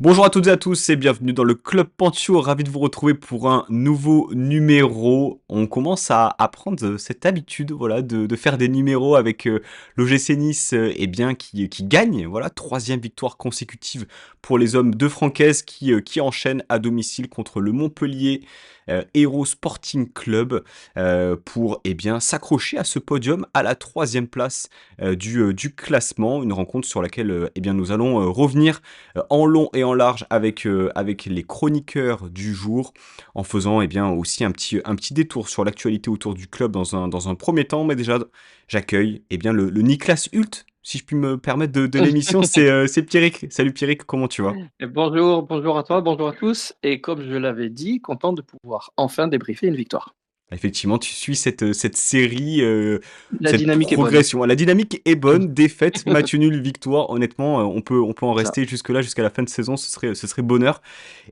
Bonjour à toutes et à tous et bienvenue dans le Club Pentio, ravi de vous retrouver pour un nouveau numéro. On commence à prendre cette habitude voilà, de faire des numéros avec l'OGC Nice eh bien, qui gagne, voilà, troisième victoire consécutive pour les hommes de Francaise qui enchaînent à domicile contre le Montpellier Hero Sporting Club pour eh bien, s'accrocher à ce podium à la troisième place du classement, une rencontre sur laquelle eh bien, nous allons revenir en long et en large avec les chroniqueurs du jour, en faisant eh bien, aussi un petit détour sur l'actualité autour du club dans un premier temps. Mais déjà, j'accueille eh bien, le Niklas Hult, si je puis me permettre, de l'émission. C'est Pierrick. Salut Pierrick, comment tu vas? Et bonjour à toi, bonjour à tous. Et comme je l'avais dit, content de pouvoir enfin débriefer une victoire. Effectivement, tu suis cette série, La cette dynamique est bonne. progression. La dynamique est bonne, défaite, match nul, victoire. Honnêtement, on peut en Ça. rester jusque-là, jusqu'à la fin de saison, ce serait bonheur.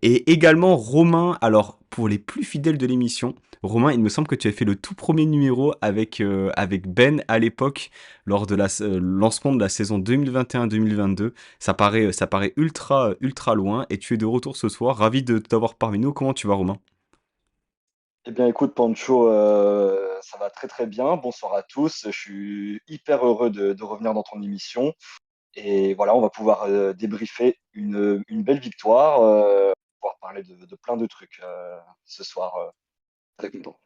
Et également, Romain, alors pour les plus fidèles de l'émission, Romain, il me semble que tu as fait le tout premier numéro avec Ben à l'époque, lors de lancement de la saison 2021-2022. Ça paraît ultra, ultra loin, et tu es de retour ce soir. Ravi de t'avoir parmi nous. Comment tu vas, Romain? Eh bien, écoute, Pancho, ça va très très bien. Bonsoir à tous. Je suis hyper heureux de revenir dans ton émission. Et voilà, on va pouvoir débriefer une belle victoire, pouvoir parler de plein de trucs ce soir. Très content.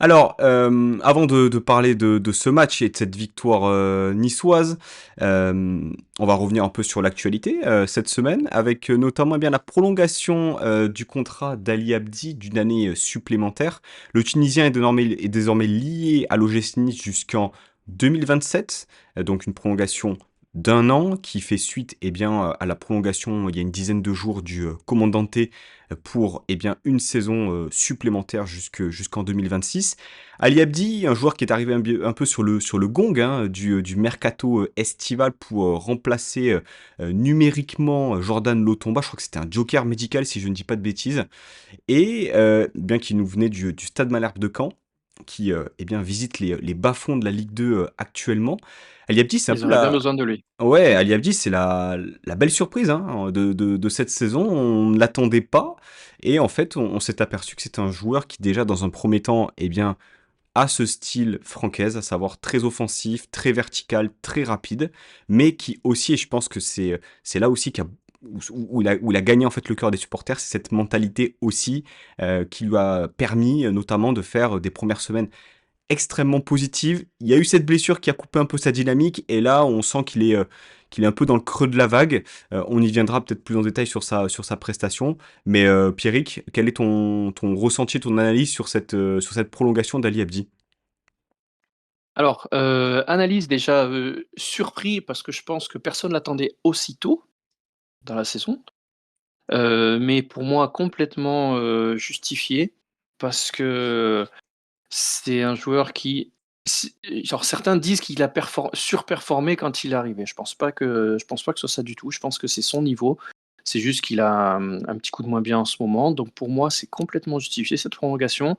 Alors, avant de parler de ce match et de cette victoire niçoise, on va revenir un peu sur l'actualité cette semaine, avec notamment eh bien, la prolongation du contrat d'Ali Abdi d'une année supplémentaire. Le Tunisien est désormais lié à l'OGC Nice jusqu'en 2027, donc une prolongation d'un an qui fait suite eh bien, à la prolongation il y a une dizaine de jours du commandante pour eh bien, une saison supplémentaire jusqu'en 2026. Ali Abdi, un joueur qui est arrivé un peu sur le gong hein, du mercato estival pour remplacer numériquement Jordan Lotomba. Je crois que c'était un joker médical si je ne dis pas de bêtises. Et bien qu'il nous venait du Stade Malherbe de Caen, qui eh bien, visite les bas-fonds de la Ligue 2 actuellement. Ali Abdi, c'est un Ils peu auraient bien la, besoin de lui. Ouais, Ali Abdi, c'est la belle surprise hein, de cette saison. On ne l'attendait pas. Et en fait, on s'est aperçu que c'est un joueur qui, déjà, dans un premier temps, eh bien, a ce style francaise, à savoir très offensif, très vertical, très rapide, mais qui aussi, et je pense que c'est là aussi où il a gagné en fait le cœur des supporters, c'est cette mentalité aussi qui lui a permis notamment de faire des premières semaines extrêmement positive. Il y a eu cette blessure qui a coupé un peu sa dynamique et là on sent qu'il est un peu dans le creux de la vague. On y viendra peut-être plus en détail sur sa prestation. Mais Pierrick, quel est ton ressenti, ton analyse sur cette prolongation d'Ali Abdi? Alors, analyse déjà surpris parce que je pense que personne l'attendait aussitôt dans la saison. Mais pour moi complètement justifié parce que c'est un joueur qui genre certains disent qu'il a surperformé quand il est arrivé. Je pense pas que ce soit ça du tout. Je pense que c'est son niveau. C'est juste qu'il a, un petit coup de moins bien en ce moment. Donc pour moi, c'est complètement justifié cette prolongation.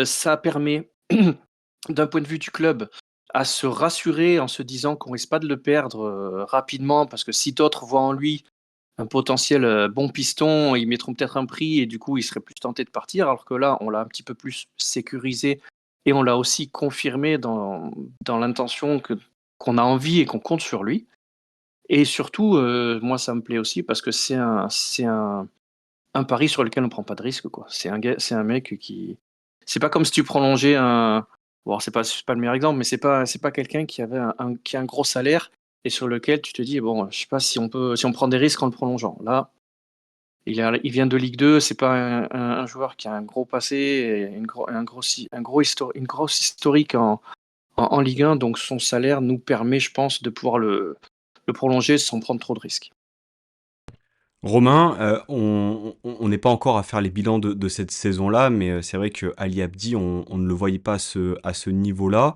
Ça permet, d'un point de vue du club, à se rassurer en se disant qu'on risque pas de le perdre, rapidement parce que si d'autres voient en lui un potentiel bon piston, ils mettront peut-être un prix et du coup, ils seraient plus tentés de partir. Alors que là, on l'a un petit peu plus sécurisé et on l'a aussi confirmé dans l'intention qu'on a envie et qu'on compte sur lui. Et surtout, moi, ça me plaît aussi parce que c'est un pari sur lequel on prend pas de risque, quoi. C'est un mec qui. C'est pas comme si tu prolongeais un. Bon, c'est pas le meilleur exemple, mais c'est pas quelqu'un qui avait qui a un gros salaire et sur lequel tu te dis bon, je sais pas si on prend des risques en le prolongeant. Là, il vient de Ligue 2, c'est pas un joueur qui a un gros passé, et une grosse historique en Ligue 1, donc son salaire nous permet, je pense, de pouvoir le prolonger sans prendre trop de risques. Romain, on n'est pas encore à faire les bilans de cette saison-là, mais c'est vrai que Ali Abdi, on ne le voyait pas à ce niveau-là.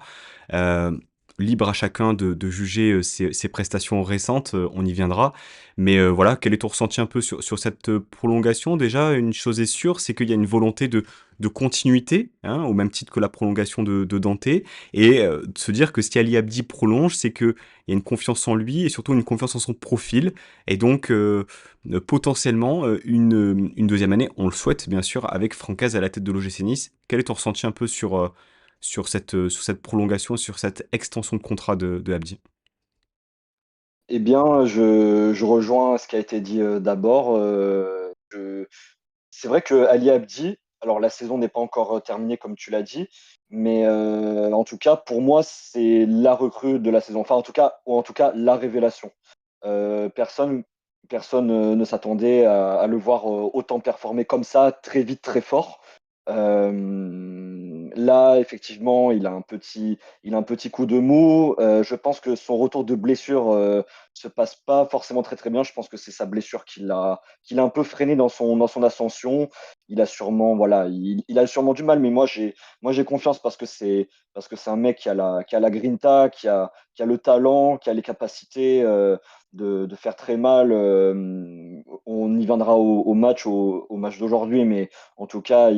Euh, libre à chacun de juger ses prestations récentes, on y viendra. Mais voilà, quel est ton ressenti un peu sur cette prolongation? Déjà, une chose est sûre, c'est qu'il y a une volonté de continuité, hein, au même titre que la prolongation de Dante, et de se dire que si Ali Abdi prolonge, c'est qu'il y a une confiance en lui et surtout une confiance en son profil, et donc potentiellement une deuxième année, on le souhaite bien sûr, avec Francaise à la tête de l'OGC Nice. Quel est ton ressenti un peu sur cette prolongation, sur cette extension de contrat de Abdi? Eh bien, je rejoins ce qui a été dit d'abord. C'est vrai que Ali Abdi, alors la saison n'est pas encore terminée comme tu l'as dit, mais en tout cas, pour moi, c'est la recrue de la saison. Enfin, en tout cas, la révélation. Personne, personne ne s'attendait à le voir autant performer comme ça, très vite, très fort. Là, effectivement, il a un petit coup de mou. Je pense que son retour de blessure se passe pas forcément très très bien. Je pense que c'est sa blessure qui l'a un peu freiné dans son ascension. Il a sûrement, voilà, il a sûrement du mal, mais moi j'ai confiance parce que c'est un mec qui a la grinta, qui a le talent, qui a les capacités de faire très mal. On y viendra au match d'aujourd'hui, mais en tout cas,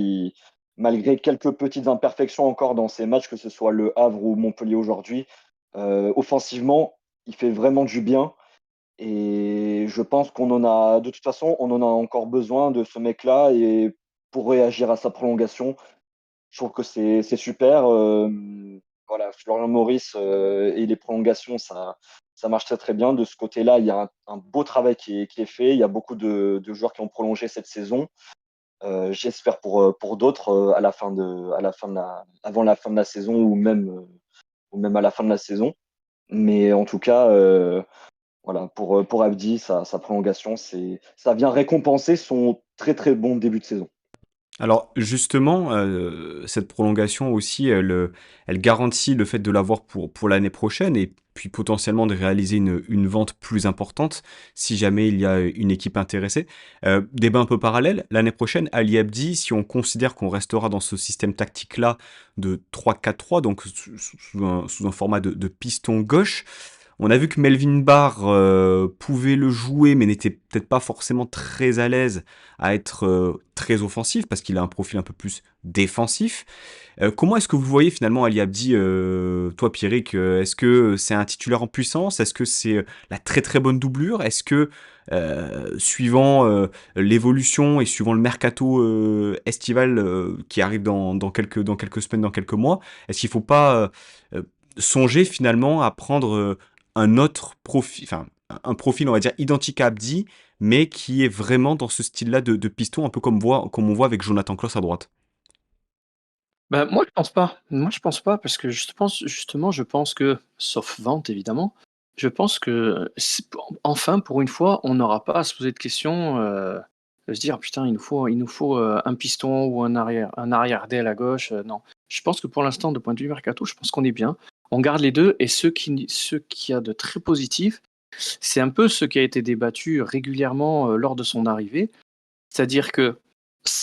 malgré quelques petites imperfections encore dans ces matchs, que ce soit Le Havre ou Montpellier aujourd'hui, offensivement, il fait vraiment du bien. Et je pense de toute façon, on en a encore besoin de ce mec-là. Et pour réagir à sa prolongation, je trouve que c'est super. Voilà, Florian Maurice et les prolongations, ça marche très très bien. De ce côté-là, il y a un beau travail qui est fait. Il y a beaucoup de joueurs qui ont prolongé cette saison. J'espère pour d'autres avant la fin de la saison ou même à la fin de la saison. Mais en tout cas, voilà, pour Abdi, sa prolongation, ça vient récompenser son très très bon début de saison. Alors justement, cette prolongation aussi, elle garantit le fait de l'avoir pour l'année prochaine et puis potentiellement de réaliser une vente plus importante si jamais il y a une équipe intéressée. Débat un peu parallèle, l'année prochaine, Ali Abdi, si on considère qu'on restera dans ce système tactique-là de 3-4-3, donc sous un format de piston gauche, on a vu que Melvin Barr pouvait le jouer, mais n'était peut-être pas forcément très à l'aise à être très offensif, parce qu'il a un profil un peu plus défensif. Comment est-ce que vous voyez finalement Ali Abdi, toi Pierrick, est-ce que c'est un titulaire en puissance? Est-ce que c'est la très très bonne doublure? Est-ce que suivant l'évolution et suivant le mercato estival qui arrive dans quelques semaines, dans quelques mois, est-ce qu'il ne faut pas songer finalement à prendre un autre profil, enfin un profil on va dire identique à Abdi, mais qui est vraiment dans ce style-là de piston, un peu comme on voit avec Jonathan Klaus à droite. Bah, moi, je pense pas. Moi, je pense pas parce que justement, je pense que, sauf vente évidemment, je pense que enfin, pour une fois, on n'aura pas à se poser de questions, de se dire putain, il nous faut un piston ou un arrière d'aile à gauche. Non, je pense que pour l'instant, de point de vue mercato, je pense qu'on est bien. On garde les deux et ce qui a de très positif, c'est un peu ce qui a été débattu régulièrement lors de son arrivée, c'est-à-dire que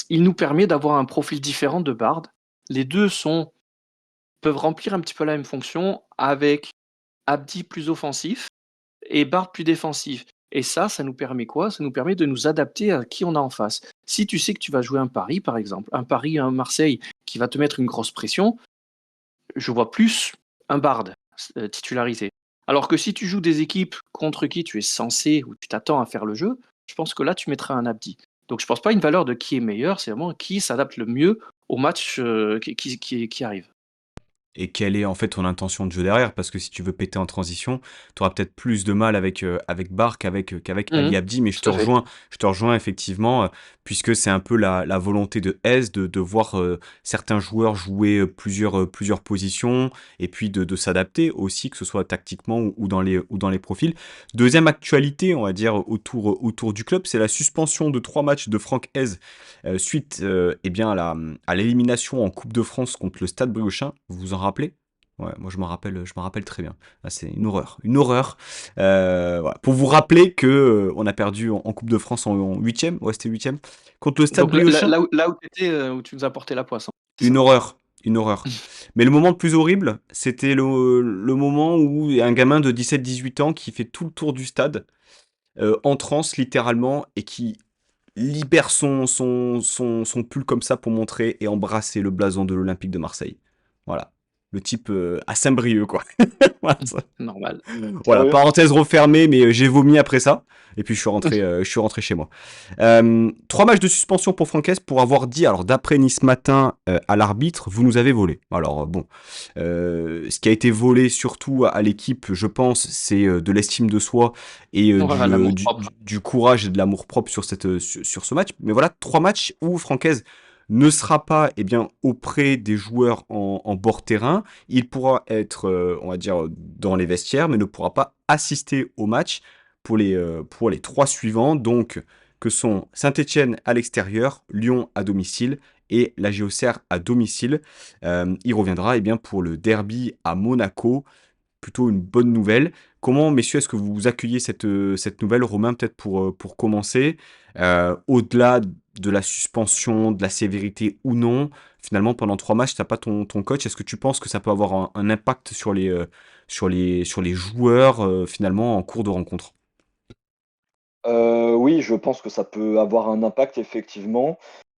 il nous permet d'avoir un profil différent de Bard. Les deux peuvent remplir un petit peu la même fonction avec Abdi plus offensif et Bard plus défensif. Et ça nous permet quoi? Ça nous permet de nous adapter à qui on a en face. Si tu sais que tu vas jouer un Paris, par exemple, un Paris, un Marseille qui va te mettre une grosse pression, je vois plus un Bard titularisé. Alors que si tu joues des équipes contre qui tu es censé ou tu t'attends à faire le jeu, je pense que là tu mettras un Abdi. Donc je pense pas une valeur de qui est meilleur, c'est vraiment qui s'adapte le mieux au match qui arrive. Et quelle est en fait ton intention de jeu derrière? Parce que si tu veux péter en transition, tu auras peut-être plus de mal avec Barr qu'avec Ali Mhm, Abdi, mais tout à fait. je te rejoins effectivement, puisque c'est un peu la volonté de S de voir certains joueurs jouer plusieurs positions, et puis de s'adapter aussi, que ce soit tactiquement ou dans les profils. Deuxième actualité, on va dire, autour du club, c'est la suspension de 3 matchs de Franck Hez suite eh bien, à l'élimination en Coupe de France contre le Stade Briochin. Vous vous en rappelez? Ouais, moi je m'en rappelle très bien. Ah, c'est une horreur, une horreur. Voilà. Pour vous rappeler que on a perdu en Coupe de France en huitième, ouais c'était huitième, contre le Stade Donc Briochin. là où tu étais, où tu nous as porté la poisse, hein, c'est Une ça. horreur. une horreur. Mais le moment le plus horrible, c'était le moment où il y a un gamin de 17-18 ans qui fait tout le tour du stade, en transe littéralement, et qui libère son pull comme ça pour montrer et embrasser le blason de l'Olympique de Marseille. Voilà. Le type à Saint-Brieuc, quoi. Voilà, Normal. voilà, Sérieux? parenthèse refermée, mais j'ai vomi après ça. Et puis je suis rentré chez moi. 3 matchs de suspension pour Franquès pour avoir dit, alors d'après Nice Matin à l'arbitre, vous nous avez volé. Alors bon, ce qui a été volé surtout à l'équipe, je pense, c'est de l'estime de soi et Voilà, l'amour propre. du courage et de l'amour propre sur, sur ce match. Mais voilà, 3 matchs où Franquès ne sera pas eh bien, auprès des joueurs en bord terrain. Il pourra être, on va dire, dans les vestiaires, mais ne pourra pas assister au match pour les 3 suivants, donc que sont Saint-Étienne à l'extérieur, Lyon à domicile et la Géocère à domicile. Il reviendra eh bien, pour le derby à Monaco, plutôt une bonne nouvelle. Comment, messieurs, est-ce que vous accueillez cette nouvelle, Romain, peut-être pour commencer, au-delà de la suspension, de la sévérité ou non, finalement, pendant 3 matchs, tu n'as pas ton coach. Est-ce que tu penses que ça peut avoir un impact sur les joueurs, finalement, en cours de rencontre? Oui, je pense que ça peut avoir un impact effectivement.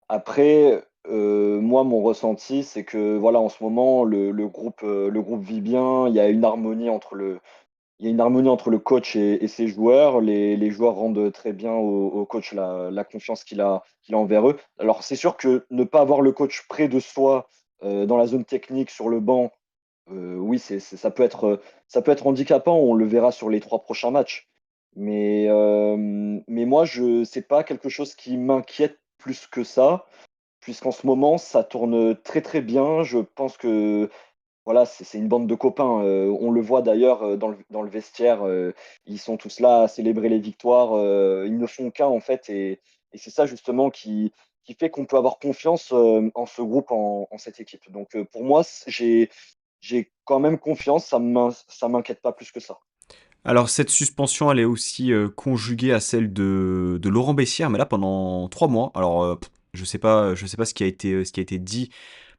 Après, moi, mon ressenti, c'est que voilà, en ce moment, le groupe vit bien. Il y a une harmonie entre le coach et ses joueurs. Les joueurs rendent très bien au coach la confiance qu'il a envers eux. Alors, c'est sûr que ne pas avoir le coach près de soi, dans la zone technique, sur le banc, oui, ça peut être handicapant. On le verra sur les 3 prochains matchs. Mais moi, c'est pas quelque chose qui m'inquiète plus que ça, puisqu'en ce moment, ça tourne très, très bien. Je pense que voilà, c'est une bande de copains. On le voit d'ailleurs dans le vestiaire. Ils sont tous là à célébrer les victoires. Ils ne font qu'un en fait, et c'est ça justement qui fait qu'on peut avoir confiance en ce groupe, en cette équipe. Donc pour moi, j'ai quand même confiance. Ça m'inquiète pas plus que ça. Alors, cette suspension, elle est aussi conjuguée à celle de Laurent Bessière, mais là pendant 3 mois. Alors, je sais pas ce qui a été dit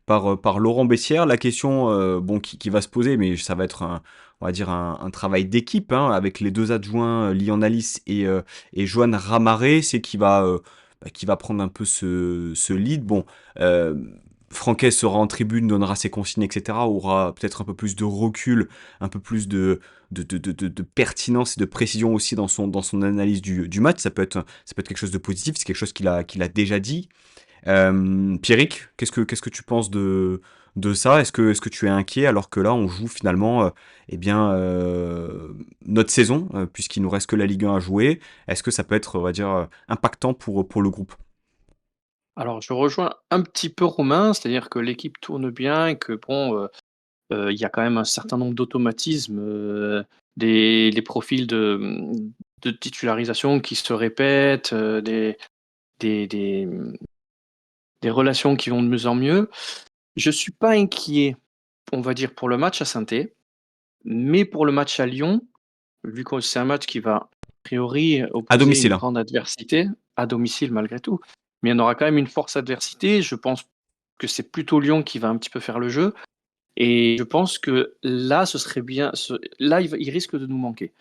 par Laurent Bessière. La question, bon, qui va se poser, mais ça va être on va dire un travail d'équipe, hein, avec les 2 adjoints, Lian Alice et Johan Ramaré, c'est qui va prendre un peu ce lead. Bon, euh, Franquet sera en tribune, donnera ses consignes, etc. Aura peut-être un peu plus de recul, un peu plus de pertinence et de précision aussi dans son analyse du match. Ça peut être quelque chose de positif, c'est quelque chose qu'il a déjà dit. Pierrick, qu'est-ce que tu penses de ça? Est-ce que tu es inquiet alors que là on joue finalement eh bien, notre saison, puisqu'il nous reste que la Ligue 1 à jouer? Est-ce que ça peut être, on va dire, impactant pour le groupe? Alors, je rejoins un petit peu Romain, c'est-à-dire que l'équipe tourne bien et que bon, il y a quand même un certain nombre d'automatismes, des profils de titularisation qui se répètent, des des, mmh, des relations qui vont de mieux en mieux. Je suis pas inquiet, on va dire, pour le match à Saint-Étienne, mais pour le match à Lyon, vu que c'est un match qui va, a priori, À opposer une domicile, hein. grande adversité, à domicile malgré tout, mais il y en aura quand même une force adversité. Je pense que c'est plutôt Lyon qui va un petit peu faire le jeu, et je pense que là, ce serait bien là, il risque de nous manquer.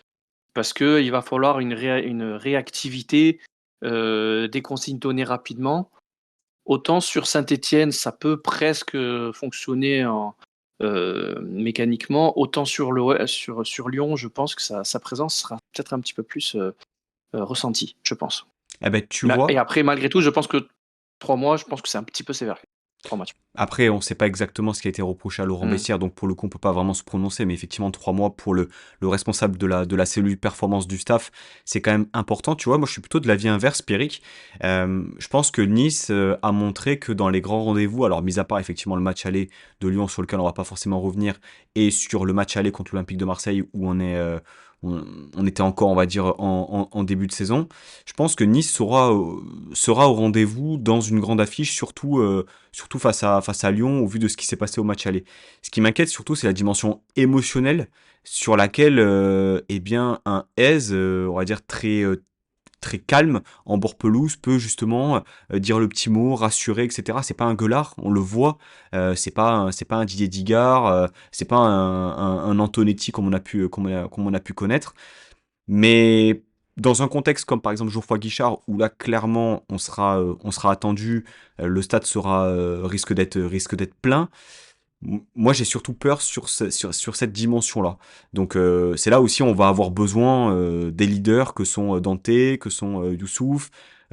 Parce qu'il va falloir une réactivité, des consignes données rapidement. Autant sur Saint-Étienne, ça peut presque, fonctionner mécaniquement, autant sur Lyon, je pense que sa présence sera peut-être un petit peu plus, ressentie, je pense. Eh ben, tu Mais et vois, après malgré tout, je pense que 3 mois, je pense que c'est un petit peu sévère. 3 matchs. après, on ne sait pas exactement ce qui a été reproché à Laurent Mmh. Bessière, donc pour le coup, on peut pas vraiment se prononcer, mais effectivement, 3 mois pour le responsable de la cellule performance du staff, c'est quand même important. Tu vois, moi, je suis plutôt de l'avis inverse, Pierrick. Je pense que Nice a montré que dans les grands rendez-vous, alors mis à part effectivement le match aller de Lyon sur lequel on va pas forcément revenir, et sur le match aller contre l'Olympique de Marseille où on était encore, on va dire, en début de saison, je pense que Nice sera au rendez-vous dans une grande affiche, surtout face à Lyon, au vu de ce qui s'est passé au match aller. Ce qui m'inquiète surtout, c'est la dimension émotionnelle sur laquelle, eh bien, un Hez, on va dire, très calme en bord pelouse peut justement dire le petit mot, rassurer, etc. C'est pas un gueulard, on le voit. C'est pas un Didier Digard, c'est pas un Antonetti comme on a pu connaître. Mais dans un contexte comme par exemple Geoffroy Guichard, où là clairement on sera attendu, le stade risque d'être plein. Moi, j'ai surtout peur sur cette dimension-là. Donc, c'est là aussi on va avoir besoin des leaders que sont Dante, que sont Youssouf,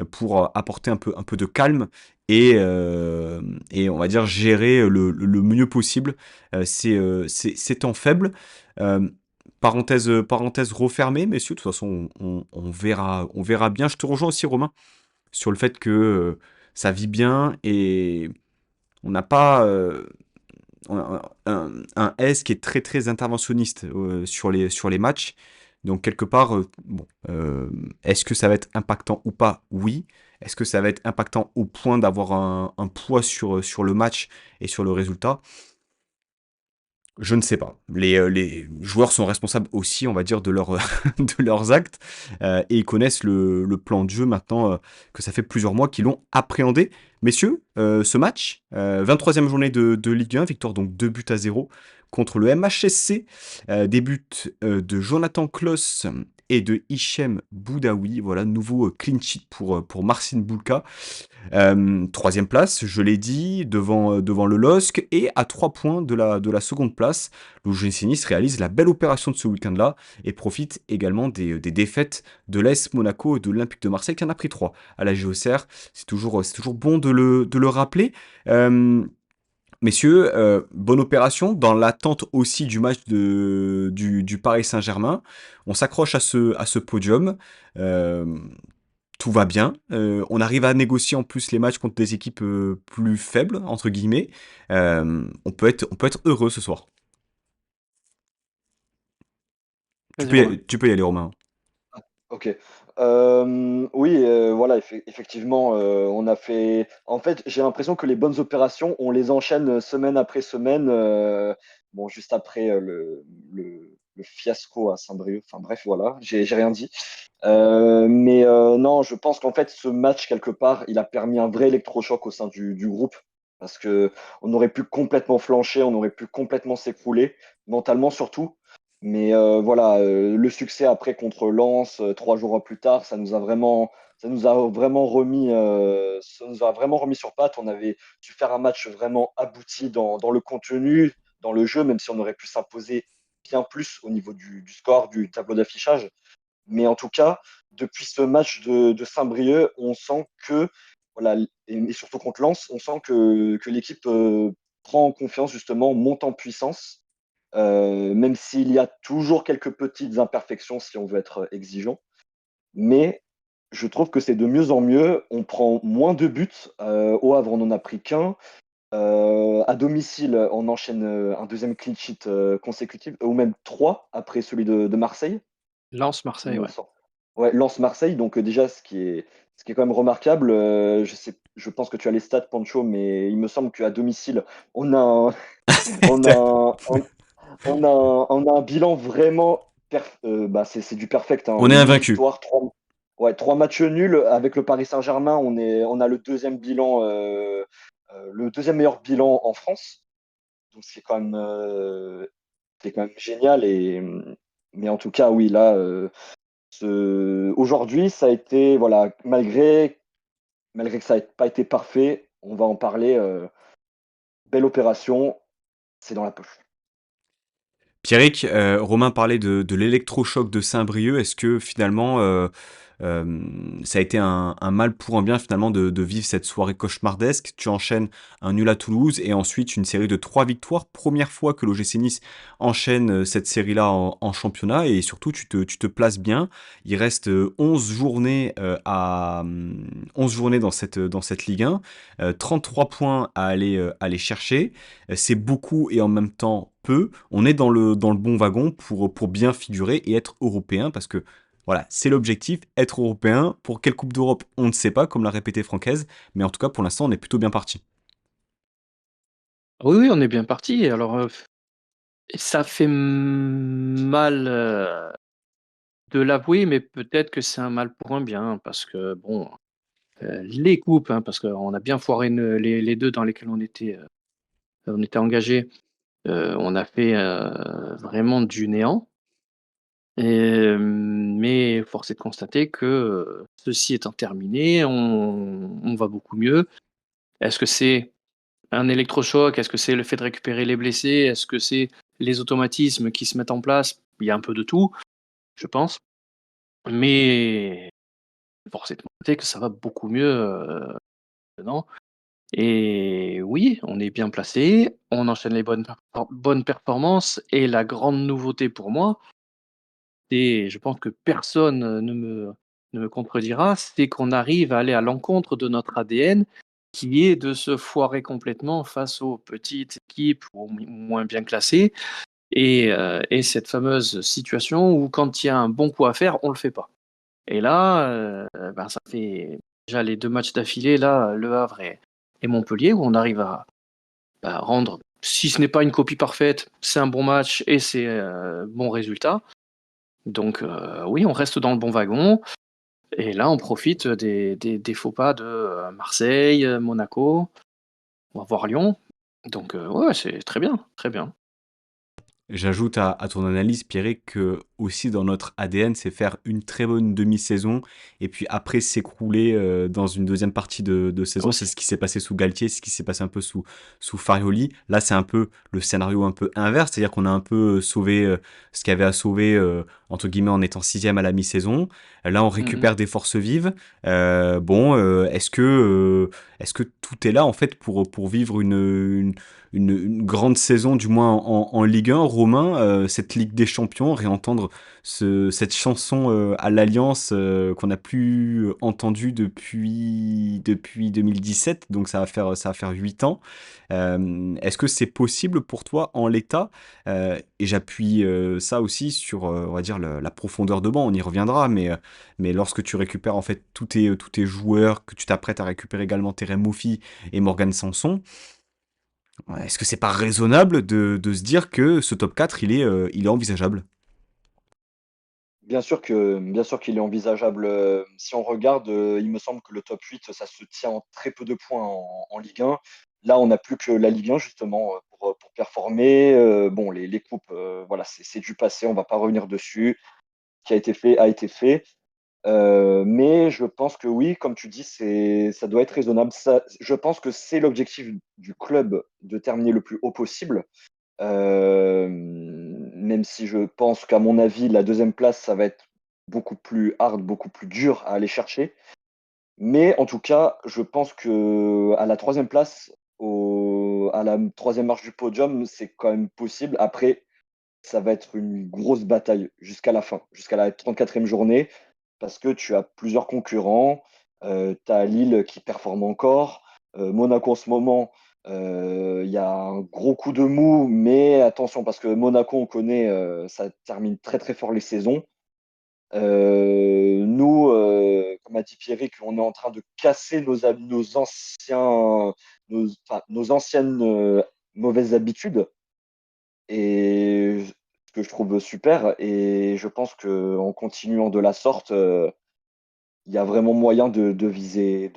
pour apporter un peu de calme et on va dire gérer le mieux possible ces temps faibles. Euh, parenthèse refermée, messieurs. De toute façon, on verra bien. Je te rejoins aussi, Romain, sur le fait que ça vit bien et on n'a pas un S qui est très très interventionniste sur les matchs. Donc quelque part, bon, est-ce que ça va être impactant ou pas? Oui. Est-ce que ça va être impactant au point d'avoir un poids sur le match et sur le résultat? Je ne sais pas. Les joueurs sont responsables aussi, on va dire, de leurs actes et ils connaissent le plan de jeu maintenant que ça fait plusieurs mois qu'ils l'ont appréhendé. Messieurs, ce match, 23e journée de Ligue 1, victoire donc 2 buts à 0 contre le MHSC, des buts de Jonathan Kloss et de Hichem Boudaoui. Voilà, nouveau clean sheet pour Marcin Bulka. Troisième place, je l'ai dit, devant le LOSC et à 3 points de la seconde place. L'OGC Nice réalise la belle opération de ce week-end-là et profite également des défaites de l'AS Monaco et de l'Olympique de Marseille qui en a pris 3 à la GOCR. C'est toujours bon de le rappeler. Euh, Messieurs, bonne opération dans l'attente aussi du match du Paris Saint-Germain. On s'accroche à ce podium. Euh, Tout va bien. On arrive à négocier en plus les matchs contre des équipes plus faibles, entre guillemets. On peut être heureux ce soir. Vas-y, Romain. Tu peux y aller, Romain. Ok. Oui, voilà, effectivement, on a fait. En fait, j'ai l'impression que les bonnes opérations, on les enchaîne semaine après semaine. Bon, juste après le fiasco à Saint-Brieuc. Enfin bref, voilà, j'ai rien dit. Mais non, je pense qu'en fait, ce match quelque part, il a permis un vrai électrochoc au sein du groupe parce que on aurait pu complètement flancher, on aurait pu complètement s'écrouler mentalement surtout. Mais voilà, le succès après contre Lens, 3 jours plus tard, ça nous a vraiment remis sur pattes. On avait su faire un match vraiment abouti dans le contenu, dans le jeu, même si on aurait pu s'imposer bien plus au niveau du score, du tableau d'affichage. Mais en tout cas, depuis ce match de Saint-Brieuc, on sent que, voilà, et surtout contre Lens, on sent que l'équipe prend en confiance, justement, monte en puissance, même s'il y a toujours quelques petites imperfections si on veut être exigeant. Mais je trouve que c'est de mieux en mieux. On prend moins de buts. Au Havre, on n'en a pris qu'un. À domicile, on enchaîne un deuxième clean sheet consécutif, ou même trois après celui de Marseille, il Lens-Marseille, me ouais. semble. Ouais, Lens-Marseille, donc déjà, ce qui est quand même remarquable, je pense que tu as les stats, Pancho, mais il me semble qu'à domicile, on a un, on a un, on a un bilan vraiment, bah, c'est du perfect, hein. On est 8 invaincu. victoires, 3 matchs nuls. Avec le Paris Saint-Germain, on a le deuxième meilleur bilan en France. Donc c'est quand même génial. Mais en tout cas, oui, là, aujourd'hui, ça a été, voilà, malgré que ça n'ait pas été parfait, on va en parler. Belle opération, c'est dans la poche. Pierrick, Romain parlait de l'électrochoc de Saint-Brieuc. Est-ce que finalement, ça a été un mal pour un bien finalement de vivre cette soirée cauchemardesque? Tu enchaînes un nul à Toulouse et ensuite une série de 3 victoires. Première fois que l'OGC Nice enchaîne cette série-là en championnat et surtout tu te places bien. Il reste 11 journées 11 journées dans cette Ligue 1, 33 points à aller chercher. C'est beaucoup et en même temps peu. On est dans le bon wagon pour bien figurer et être européen parce que voilà, c'est l'objectif, être européen. Pour quelle Coupe d'Europe, on ne sait pas, comme l'a répété Francaise, mais en tout cas pour l'instant on est plutôt bien parti. Oui, oui, on est bien parti. Alors, ça fait mal de l'avouer, mais peut-être que c'est un mal pour un bien, parce que bon, les coupes, parce qu'on a bien foiré les 2 dans lesquels on était engagés, on a fait, vraiment du néant. Mais force est de constater que, ceci étant terminé, on va beaucoup mieux. Est-ce que c'est un électrochoc? Est-ce que c'est le fait de récupérer les blessés? Est-ce que c'est les automatismes qui se mettent en place? Il y a un peu de tout, je pense. Mais force est de constater que ça va beaucoup mieux, maintenant. Et oui, on est bien placé, on enchaîne les bonnes performances et la grande nouveauté pour moi, et je pense que personne, ne me contredira, c'est qu'on arrive à aller à l'encontre de notre ADN, qui est de se foirer complètement face aux petites équipes ou moins bien classées, et cette fameuse situation où quand il y a un bon coup à faire, on le fait pas. Et là, ça fait déjà les 2 matchs d'affilée là, Le Havre et Montpellier, où on arrive à, rendre, si ce n'est pas une copie parfaite, c'est un bon match et c'est, bon résultat. Donc oui, on reste dans le bon wagon, et là, on profite des faux pas de, Marseille, Monaco, on va voir Lyon. Donc ouais, c'est très bien, très bien. J'ajoute à ton analyse, Pierre, que aussi dans notre ADN, c'est faire une très bonne demi-saison et puis après s'écrouler dans une deuxième partie de saison. C'est Aussi. ce qui s'est passé sous Galtier, c'est ce qui s'est passé un peu sous Farioli. Là, c'est un peu le scénario un peu inverse, c'est-à-dire qu'on a un peu sauvé ce qu'il y avait à sauver, entre guillemets, en étant sixième à la mi-saison. Là, on Mmh. récupère des forces vives. Est-ce que tout est là, en fait, pour vivre une grande saison, du moins en Ligue 1, Romain, cette Ligue des Champions, réentendre cette chanson à l'Alliance qu'on n'a plus entendue depuis 2017, donc ça va faire 8 ans. Est-ce que c'est possible pour toi en l'état? Et j'appuie ça aussi sur, on va dire, la profondeur de banc, on y reviendra, mais lorsque tu récupères en fait tous tes joueurs, que tu t'apprêtes à récupérer également Terem Moffi et Morgan Sanson, ouais, est-ce que c'est pas raisonnable de se dire que ce top 4 il est envisageable? Bien sûr qu'il est envisageable. Si on regarde, il me semble que le top 8, ça se tient en très peu de points en Ligue 1. Là, on n'a plus que la Ligue 1 justement, pour performer. Bon, les coupes, voilà, c'est du passé, on va pas revenir dessus. Ce qui a été fait a été fait. Mais je pense que oui, comme tu dis, ça doit être raisonnable. Je pense que c'est l'objectif du club de terminer le plus haut possible. Même si je pense qu'à mon avis, la deuxième place, ça va être beaucoup plus hard, beaucoup plus dur à aller chercher. Mais en tout cas, je pense que à la troisième place, à la troisième marche du podium, c'est quand même possible. Après, ça va être une grosse bataille jusqu'à la fin, jusqu'à la 34e journée, parce que tu as plusieurs concurrents. Tu as Lille qui performe encore. Monaco en ce moment, il y a un gros coup de mou, mais attention, parce que Monaco, on connaît, ça termine très très fort les saisons. Nous, comme a dit Pierrick, on est en train de casser nos anciennes mauvaises habitudes. Et ce que je trouve super, et je pense qu'en continuant de la sorte, il y a vraiment moyen de viser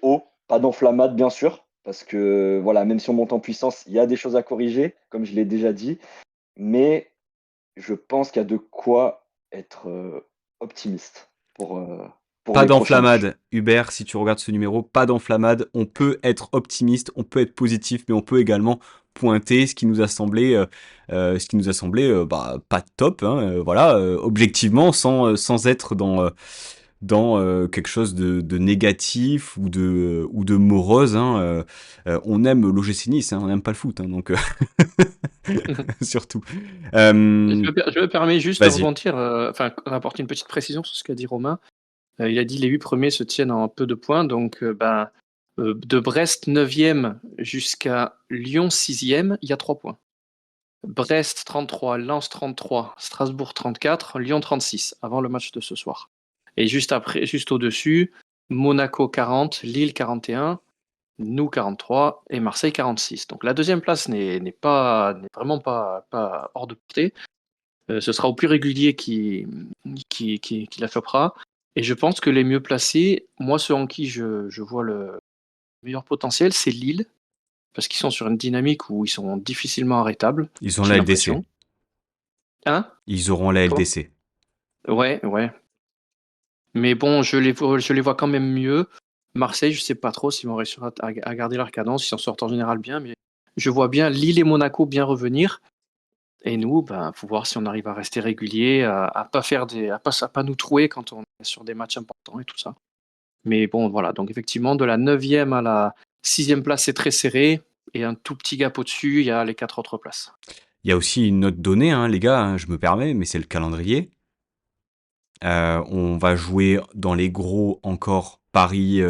haut. Pas d'enflammade, bien sûr, parce que voilà, même si on monte en puissance, il y a des choses à corriger, comme je l'ai déjà dit, mais je pense qu'il y a de quoi être optimiste pour Pas les prochains matchs. d'enflammade, Hubert, si tu regardes ce numéro, pas d'enflammade. On peut être optimiste, on peut être positif, mais on peut également pointer ce qui nous a semblé pas top, hein, voilà, objectivement, sans être dans quelque chose de négatif ou de morose, hein, on aime l'OGC Nice, hein, on n'aime pas le foot, hein, donc surtout. Euh, Je me permets juste de Vas-y. rebondir, apporter une petite précision sur ce qu'a dit Romain. Il a dit les 8 premiers se tiennent en peu de points, donc de Brest 9e jusqu'à Lyon 6e, il y a 3 points. Brest 33, Lens 33, Strasbourg 34, Lyon 36, avant le match de ce soir. Et juste après, juste au-dessus, Monaco 40, Lille 41, nous 43 et Marseille 46. Donc la deuxième place n'est vraiment pas hors de portée. Ce sera au plus régulier qui la chopera. Et je pense que les mieux placés, moi, ceux en qui je vois le meilleur potentiel, c'est Lille, parce qu'ils sont sur une dynamique où ils sont difficilement arrêtables, Ils ont j'ai la LDC. l'impression. Hein? Ils auront la Comment? LDC. Ouais, ouais. Mais bon, je les vois quand même mieux. Marseille, je sais pas trop s'ils vont réussir à garder leur cadence. Ils s'en sortent en général bien, mais je vois bien Lille et Monaco bien revenir. Et nous, ben, faut voir si on arrive à rester régulier, à pas faire à pas nous trouer quand on est sur des matchs importants et tout ça. Mais bon, voilà. Donc effectivement, de la 9e à la 6e place, c'est très serré. Et un tout petit gap au-dessus, il y a les 4 autres places. Il y a aussi une autre donnée, hein, les gars, hein, je me permets, mais c'est le calendrier. On va jouer dans les gros encore Paris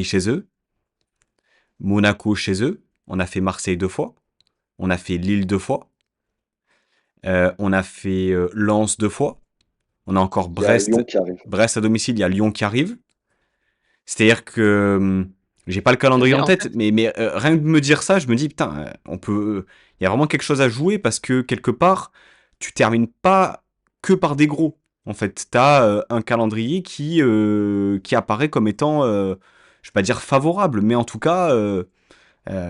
chez eux, Monaco chez eux. On a fait Marseille 2 fois. On a fait Lille 2 fois. On a fait Lens 2 fois. On a encore Il y a Brest. Lyon qui arrive. Brest à domicile, il y a Lyon qui arrive. C'est-à-dire que j'ai pas le calendrier Mais en en tête, fait, mais rien que de me dire ça, je me dis putain, on peut. Il y a vraiment quelque chose à jouer parce que quelque part, tu termines pas que par des gros. En fait, t'as un calendrier qui apparaît comme étant, je vais pas dire favorable, mais en tout cas,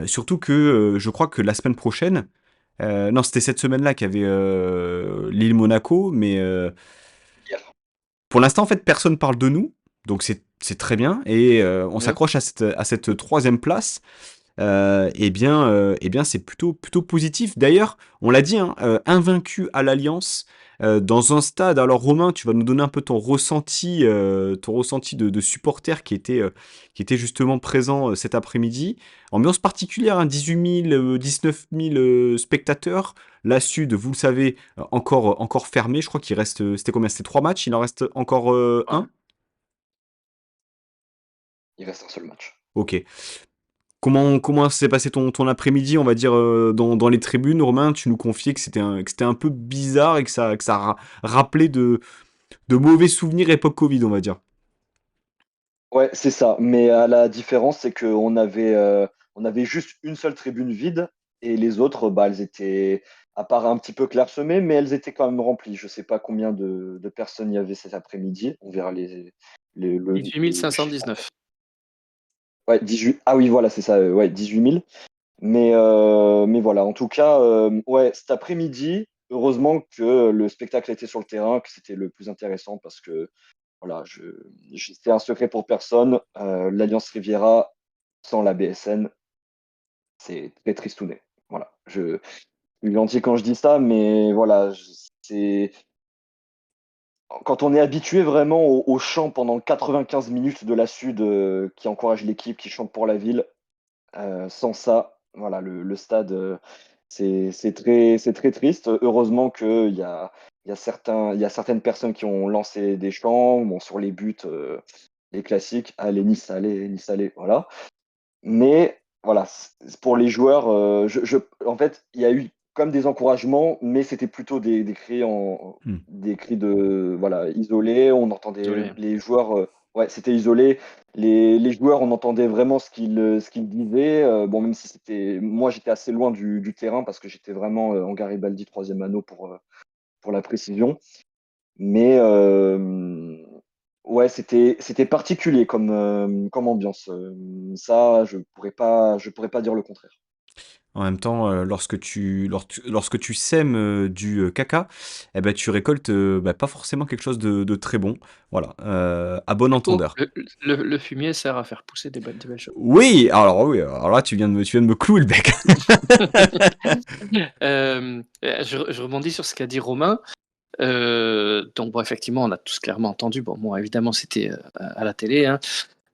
surtout que je crois que la semaine prochaine, non, c'était cette semaine-là qu'il y avait Lille-Monaco, mais Hier. pour l'instant, en fait, personne parle de nous, donc c'est très bien, et on ouais. s'accroche à cette troisième place. Eh bien, c'est plutôt positif. D'ailleurs, on l'a dit, hein, invaincu à l'Alliance, dans un stade. Alors, Romain, tu vas nous donner un peu ton ressenti de supporter qui était justement présent cet après-midi. Ambiance particulière, hein, 18 000, 19 000 spectateurs. La Sud, vous le savez, encore fermé. Je crois qu'il reste, c'était combien? C'était 3 matchs. Il en reste encore Ouais. un. Il reste un seul match. Ok. Comment s'est passé ton après-midi, on va dire, dans les tribunes, Romain? Tu nous confiais que c'était un peu bizarre et que ça rappelait de mauvais souvenirs époque Covid, on va dire. Ouais, c'est ça. Mais la différence, c'est on avait juste une seule tribune vide et les autres, bah, elles étaient, à part un petit peu clairsemées, mais elles étaient quand même remplies. Je sais pas combien de personnes il y avait cet après-midi. On verra le 18 chiffre en 519. fait. Ouais, 18. Ah oui, voilà, c'est ça. Ouais, 18 000. Mais voilà, en tout cas, ouais, cet après-midi, heureusement que le spectacle était sur le terrain, que c'était le plus intéressant parce que voilà, c'est un secret pour personne. L'Alliance Riviera sans la BSN, c'est très tristouné. Voilà, je suis gentil quand je dis ça, mais voilà, c'est quand on est habitué vraiment au chant pendant 95 minutes de la Sud qui encourage l'équipe, qui chante pour la ville, sans ça, voilà, le stade, c'est très triste. Heureusement il y a certaines personnes qui ont lancé des chants, bon, sur les buts, les classiques, allez Nice, Nice, allez, voilà. Mais voilà, pour les joueurs, en fait, il y a eu comme des encouragements, mais c'était plutôt Hmm. des cris de, voilà, isolés. On entendait Désolé. les joueurs, ouais, c'était isolé. Les joueurs, on entendait vraiment ce qu'ils disaient. Bon, même si moi, j'étais assez loin du terrain parce que j'étais vraiment en Garibaldi, troisième anneau pour la précision. Mais ouais, c'était particulier comme ambiance. Ça, je pourrais pas dire le contraire. En même temps, lorsque tu sèmes du caca, eh ben, tu récoltes bah, pas forcément quelque chose de très bon. Voilà, à bon Oh, entendeur. le fumier sert à faire pousser des belles choses. Oui, alors là, tu viens de me clouer le bec. Je rebondis sur ce qu'a dit Romain. Donc, bon, effectivement, on a tous clairement entendu. Bon, moi, évidemment, c'était à la télé, hein.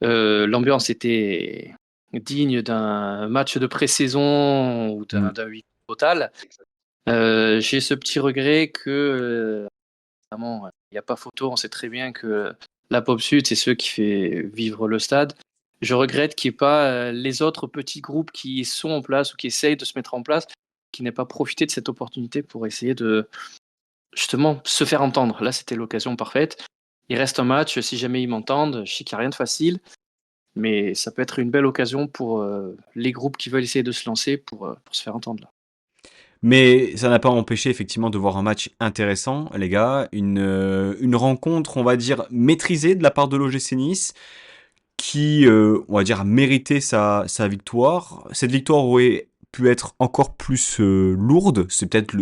L'ambiance était digne d'un match de pré-saison ou Hmm. d'un huis total. J'ai ce petit regret que, évidemment, il n'y a pas photo. On sait très bien que la Pop Sud, c'est ceux qui fait vivre le stade. Je regrette qu'il n'y ait pas les autres petits groupes qui sont en place ou qui essayent de se mettre en place, qui n'aient pas profité de cette opportunité pour essayer de justement se faire entendre. Là, c'était l'occasion parfaite. Il reste un match, si jamais ils m'entendent, je sais qu'il n'y a rien de facile, mais ça peut être une belle occasion pour les groupes qui veulent essayer de se lancer pour se faire entendre là. Mais ça n'a pas empêché effectivement de voir un match intéressant, les gars. Une rencontre, on va dire, maîtrisée de la part de l'OGC Nice, qui, on va dire, a mérité sa victoire. Cette victoire aurait pu être encore plus lourde. C'est peut-être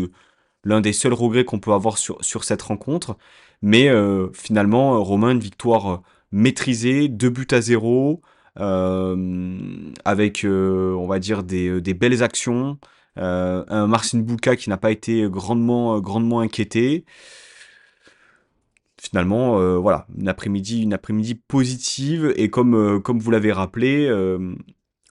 l'un des seuls regrets qu'on peut avoir sur cette rencontre. Mais finalement, Romain, une victoire maîtrisée, 2 buts à 0, avec, on va dire, des belles actions. Un Marcin Bulka qui n'a pas été grandement inquiété. Finalement, voilà, une après-midi positive. Et comme vous l'avez rappelé,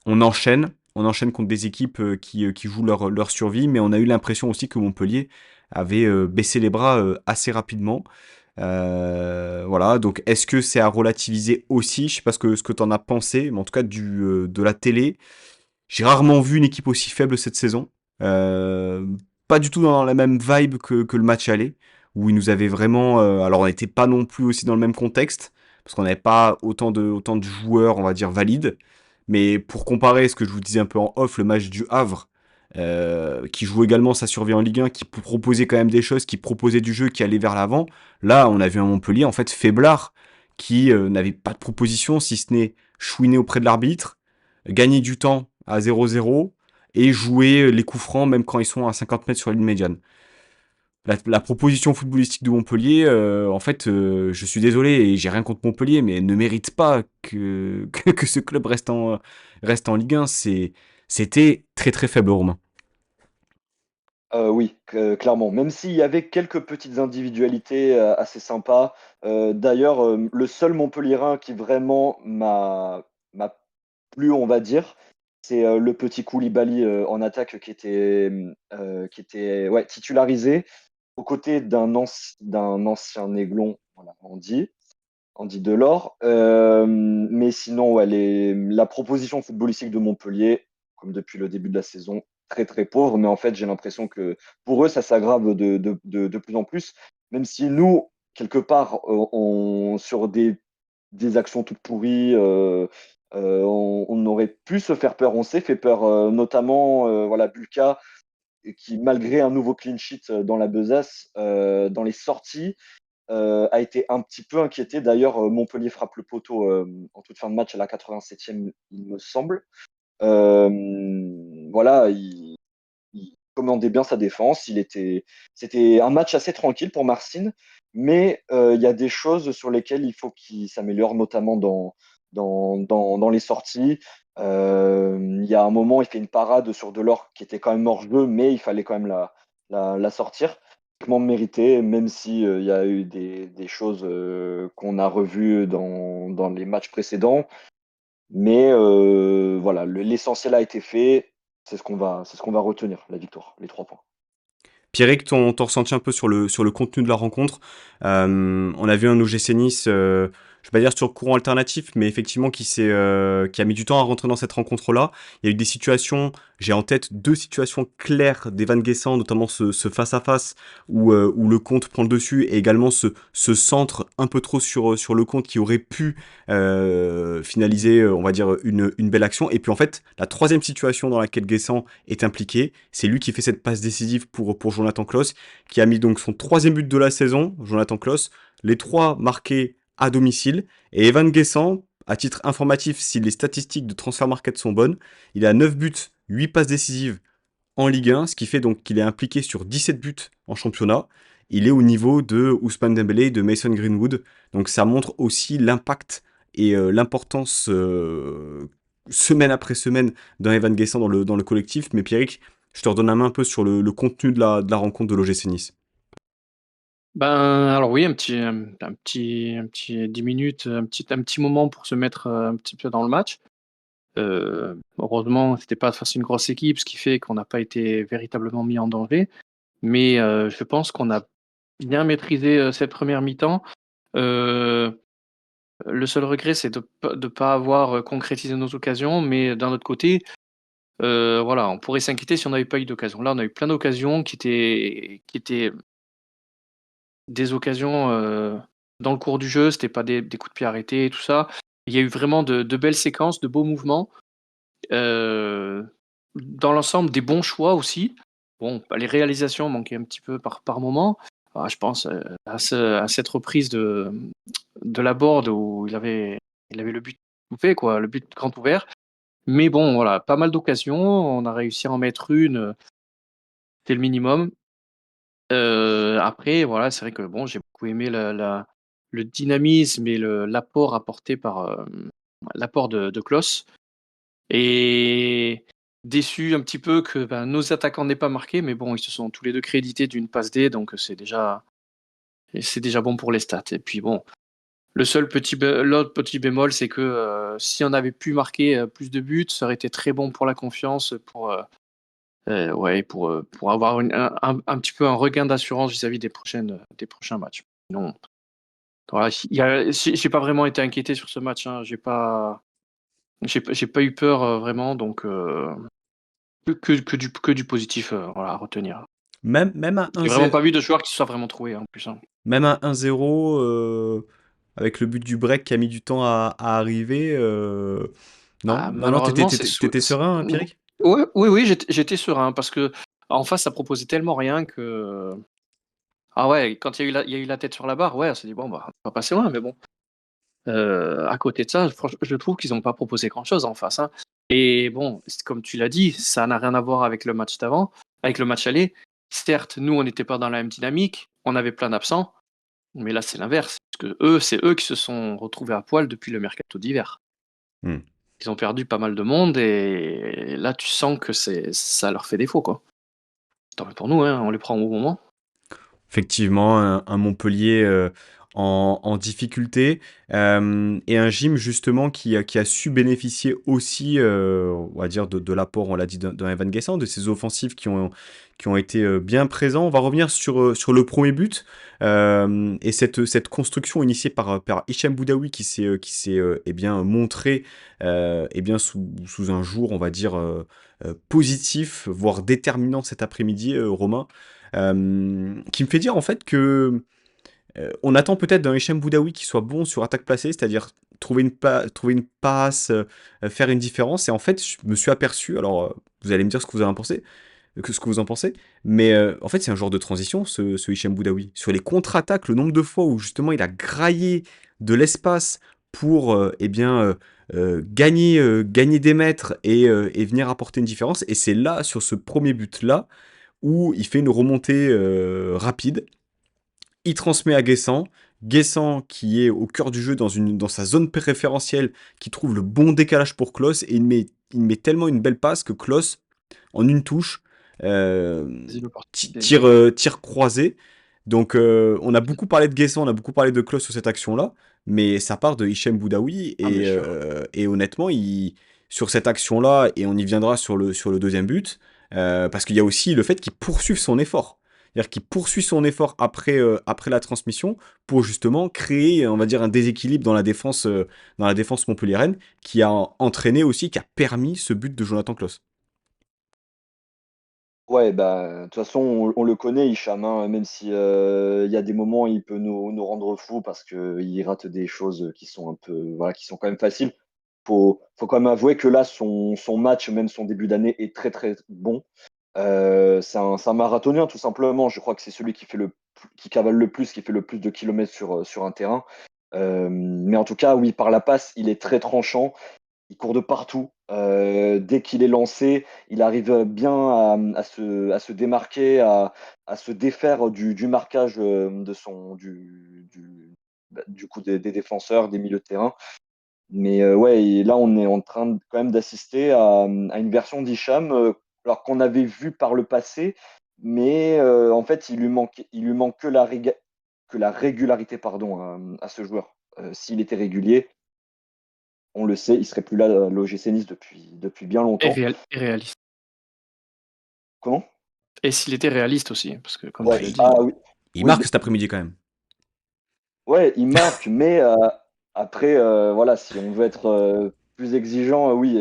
on enchaîne contre des équipes qui jouent leur survie, mais on a eu l'impression aussi que Montpellier avait baissé les bras assez rapidement. Voilà, donc est-ce que c'est à relativiser aussi? Je sais pas ce que tu en as pensé, mais en tout cas de la télé, j'ai rarement vu une équipe aussi faible cette saison. Euh, Pas du tout dans la même vibe que le match aller, où ils nous avaient vraiment. Alors on n'était pas non plus aussi dans le même contexte, parce qu'on n'avait pas autant de joueurs, on va dire, valides. Mais pour comparer ce que je vous disais un peu en off, le match du Havre, qui joue également sa survie en Ligue 1, qui proposait quand même des choses, qui proposait du jeu, qui allait vers l'avant. Là, on a vu un Montpellier, en fait, faiblard, qui n'avait pas de proposition, si ce n'est chouiner auprès de l'arbitre, gagner du temps à 0-0 et jouer les coups francs même quand ils sont à 50 mètres sur la ligne médiane. La proposition footballistique de Montpellier, en fait, je suis désolé et j'ai rien contre Montpellier, mais elle ne mérite pas que ce club reste en Ligue 1. C'était très très faible, Romain. Oui, clairement. Même s'il y avait quelques petites individualités assez sympas. D'ailleurs, le seul Montpellierin qui vraiment m'a plu, on va dire, c'est le petit Koulibaly en attaque qui était ouais, titularisé aux côtés d'un ancien Aiglon, voilà, Andy Delors. Mais sinon, ouais, la proposition footballistique de Montpellier, comme depuis le début de la saison, très très pauvre. Mais en fait, j'ai l'impression que pour eux, ça s'aggrave de plus en plus. Même si nous, quelque part, sur des actions toutes pourries, on aurait pu se faire peur. On s'est fait peur, notamment voilà, Bulka, qui, malgré un nouveau clean sheet dans la besace, dans les sorties, a été un petit peu inquiété. D'ailleurs, Montpellier frappe le poteau en toute fin de match à la 87e, il me semble. Voilà, il commandait bien sa défense. C'était un match assez tranquille pour Marcin, mais il y a des choses sur lesquelles il faut qu'il s'améliore, notamment dans les sorties. Il y a un moment, il fait une parade sur Delors qui était quand même hors jeu, mais il fallait quand même la sortir. Complètement mérité, même si il y a eu des choses qu'on a revues dans les matchs précédents. Mais voilà, l'essentiel a été fait. C'est ce qu'on va retenir, la victoire, les 3 points. Pierrick, ton ressenti un peu sur le contenu de la rencontre. On a vu un OGC Nice, je vais pas dire sur le courant alternatif, mais effectivement qui a mis du temps à rentrer dans cette rencontre-là. Il y a eu des situations, j'ai en tête 2 situations claires d'Evan Guessant, notamment ce face-à-face où le compte prend le dessus, et également ce centre un peu trop sur le compte qui aurait pu finaliser, on va dire, une belle action. Et puis en fait, la troisième situation dans laquelle Guessant est impliqué, c'est lui qui fait cette passe décisive pour Jonathan Klaus, qui a mis donc son troisième but de la saison, Jonathan Klaus, les 3 marqués à domicile. Et Evan Guessant, à titre informatif, si les statistiques de Transfer Market sont bonnes, il a 9 buts, 8 passes décisives en Ligue 1, ce qui fait donc qu'il est impliqué sur 17 buts en championnat. Il est au niveau de Ousmane Dembélé et de Mason Greenwood. Donc ça montre aussi l'impact et l'importance semaine après semaine d'un Evan Guessant dans le collectif. Mais Pierrick, je te redonne la main un peu sur le contenu de la rencontre de l'OGC Nice. Ben, alors oui, un petit 10 minutes, un petit moment pour se mettre, un petit peu dans le match. Heureusement, c'était pas face à une grosse équipe, ce qui fait qu'on n'a pas été véritablement mis en danger. Mais, je pense qu'on a bien maîtrisé, cette première mi-temps. Heu, le seul regret, c'est de pas avoir, concrétisé nos occasions, mais d'un autre côté, voilà, on pourrait s'inquiéter si on n'avait pas eu d'occasion. Là, on a eu plein d'occasions qui étaient des occasions, dans le cours du jeu, c'était pas des coups de pied arrêtés et tout ça. Il y a eu vraiment de belles séquences, de beaux mouvements, dans l'ensemble des bons choix aussi. bon, les réalisations manquaient un petit peu par moment. Je pense à cette reprise de la board où il avait le but coupé, quoi, le but grand ouvert. Mais bon, voilà, pas mal d'occasions. On a réussi à en mettre une, c'est le minimum. Après, voilà, c'est vrai que bon, j'ai beaucoup aimé le dynamisme et l'apport apporté par l'apport de Klose. Et déçu un petit peu que nos attaquants n'aient pas marqué, mais bon, ils se sont tous les deux crédités d'une passe D, donc c'est déjà bon pour les stats. Et puis bon, l'autre petit bémol, c'est que si on avait pu marquer plus de buts, ça aurait été très bon pour la confiance, ouais, pour avoir un petit peu un regain d'assurance vis-à-vis des prochains matchs. Non, voilà, j'ai pas vraiment été inquiété sur ce match, hein. J'ai pas eu peur vraiment, donc que du positif, voilà, à retenir. Même à J'ai vraiment 1-0, pas vu de joueurs qui se soient vraiment troués en plus, hein. même à 1-0, avec le but du break qui a mis du temps à arriver. Non, non, non, Malheureusement, t'étais serein, hein, Pierrick? Ouais, oui, oui, j'étais serein parce que en face, ça proposait tellement rien que ah ouais, quand il y a eu la tête sur la barre, ouais, on s'est dit: «Bon, bah, on va passer loin», mais bon, à côté de ça, je trouve qu'ils ont pas proposé grand-chose en face, hein. Et bon, comme tu l'as dit, ça n'a rien à voir avec le match d'avant, avec le match aller. Certes, nous, on n'était pas dans la même dynamique, on avait plein d'absents, mais là, c'est l'inverse, parce que c'est eux qui se sont retrouvés à poil depuis le mercato d'hiver. Hmm. Ils ont perdu pas mal de monde et là, tu sens que ça leur fait défaut, quoi. Tant pis pour nous, hein, on les prend au bon moment. Effectivement, un Montpellier en difficulté, et un gym justement qui a su bénéficier aussi, on va dire, de l'apport, on l'a dit, d'un Evan Guessant, de ses offensifs qui ont été bien présents. On va revenir sur le premier but, et cette construction initiée par Hicham Boudaoui qui s'est eh bien, montré eh bien, sous un jour, on va dire, positif, voire déterminant cet après-midi, Romain. Qui me fait dire en fait que on attend peut-être d'un Hichem Boudaoui qui soit bon sur attaque placée, c'est-à-dire trouver une passe, faire une différence. Et en fait, je me suis aperçu, alors vous allez me dire ce que vous en pensez, mais en fait, c'est un joueur de transition, ce Hichem Boudaoui. Sur les contre-attaques, le nombre de fois où justement il a graillé de l'espace pour eh bien, gagner des mètres et venir apporter une différence. Et c'est là, sur ce premier but-là, où il fait une remontée rapide, il transmet à Guessant, Guessant qui est au cœur du jeu dans sa zone préférentielle, qui trouve le bon décalage pour Klos, et il met tellement une belle passe que Klos, en une touche, euh, Vas-y, l'opportunité. tire croisé. Donc on a beaucoup parlé de Guessant, on a beaucoup parlé de Klos sur cette action-là, mais ça part de Hichem Boudaoui, Ah, bien et, sûr. honnêtement, sur cette action-là, et on y viendra sur le deuxième but, parce qu'il y a aussi le fait qu'il poursuive son effort. C'est-à-dire qu'il poursuit son effort après la transmission pour justement créer, on va dire, un déséquilibre dans la défense montpelliéraine qui a entraîné aussi, qui a permis ce but de Jonathan Klaus. Ouais, bah, de toute façon, on le connaît, Hicham, hein, même si il y a des moments, il peut nous rendre fous parce qu'il rate des choses qui sont un peu, voilà, qui sont quand même faciles. Faut quand même avouer que là, son match, même son début d'année, est très très bon. C'est un marathonien, tout simplement. Je crois que c'est celui qui cavale le plus, qui fait le plus de kilomètres sur un terrain. Mais en tout cas, oui, par la passe, il est très tranchant. Il court de partout. Dès qu'il est lancé, il arrive bien à se démarquer, à se défaire du marquage du coup des défenseurs, des milieux de terrain. Mais ouais, et là, on est en train quand même d'assister à une version d'Hicham, alors qu'on avait vu par le passé, mais en fait, il lui manque que la régularité, pardon, à ce joueur. S'il était régulier, on le sait, il serait plus là à l'OGC Nice depuis bien Et, longtemps. et réaliste. Comment? Et s'il était réaliste aussi, parce que comme tu Ouais, l'as dit. ah oui, Il oui, marque cet après-midi quand même. ouais, il marque, mais après, voilà, si on veut être plus exigeant, oui,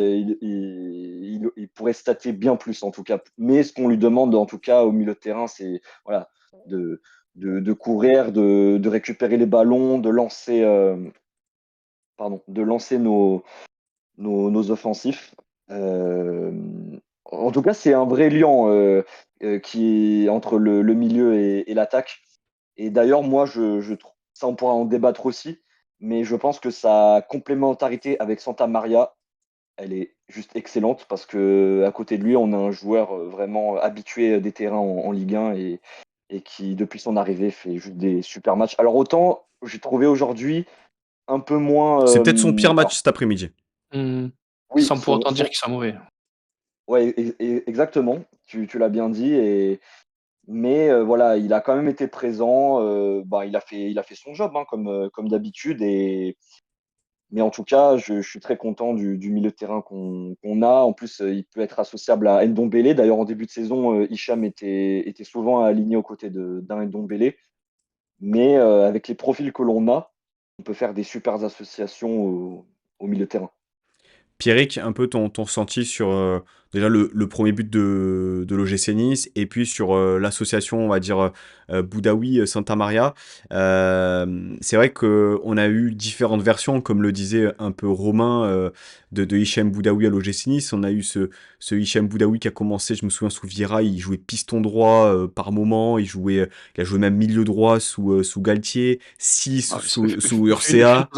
il pourrait stater bien plus en tout cas. Mais ce qu'on lui demande en tout cas au milieu de terrain, c'est voilà, de, de courir, de récupérer les ballons, de lancer nos offensifs. Euh, En tout cas, c'est un vrai liant qui est entre le milieu et l'attaque. Et d'ailleurs, moi, je trouve, ça on pourra en débattre aussi, mais je pense que sa complémentarité avec Santa Maria, elle est juste excellente parce que à côté de lui, on a un joueur vraiment habitué des terrains en Ligue 1 et qui, depuis son arrivée, fait juste des super matchs. Alors autant, j'ai trouvé aujourd'hui un peu moins. C'est peut-être son pire match Alors cet après-midi. Mmh. oui, Sans pour autant dire qu'ils sont mauvais. ouais, exactement. Tu l'as bien dit. Mais voilà, il a quand même été présent. Bah, il a fait son job hein, comme d'habitude. Mais en tout cas, je suis très content du milieu de terrain qu'on a. En plus, il peut être associable à Ndombele. D'ailleurs, en début de saison, Hicham était souvent aligné aux côtés d'un Ndombele. Mais avec les profils que l'on a, on peut faire des super associations au milieu de terrain. Pierrick, un peu ton ressenti sur déjà le premier but de l'OGC Nice et puis sur l'association, on va dire, Boudaoui-Santa Maria. C'est vrai qu'on a eu différentes versions, comme le disait un peu Romain, de Hichem Boudaoui à l'OGC Nice. On a eu ce Hichem Boudaoui qui a commencé, je me souviens, sous Vieira, il jouait piston droit par moment, il a joué même milieu droit sous Galtier, 6 Ah, sous vu Urcea.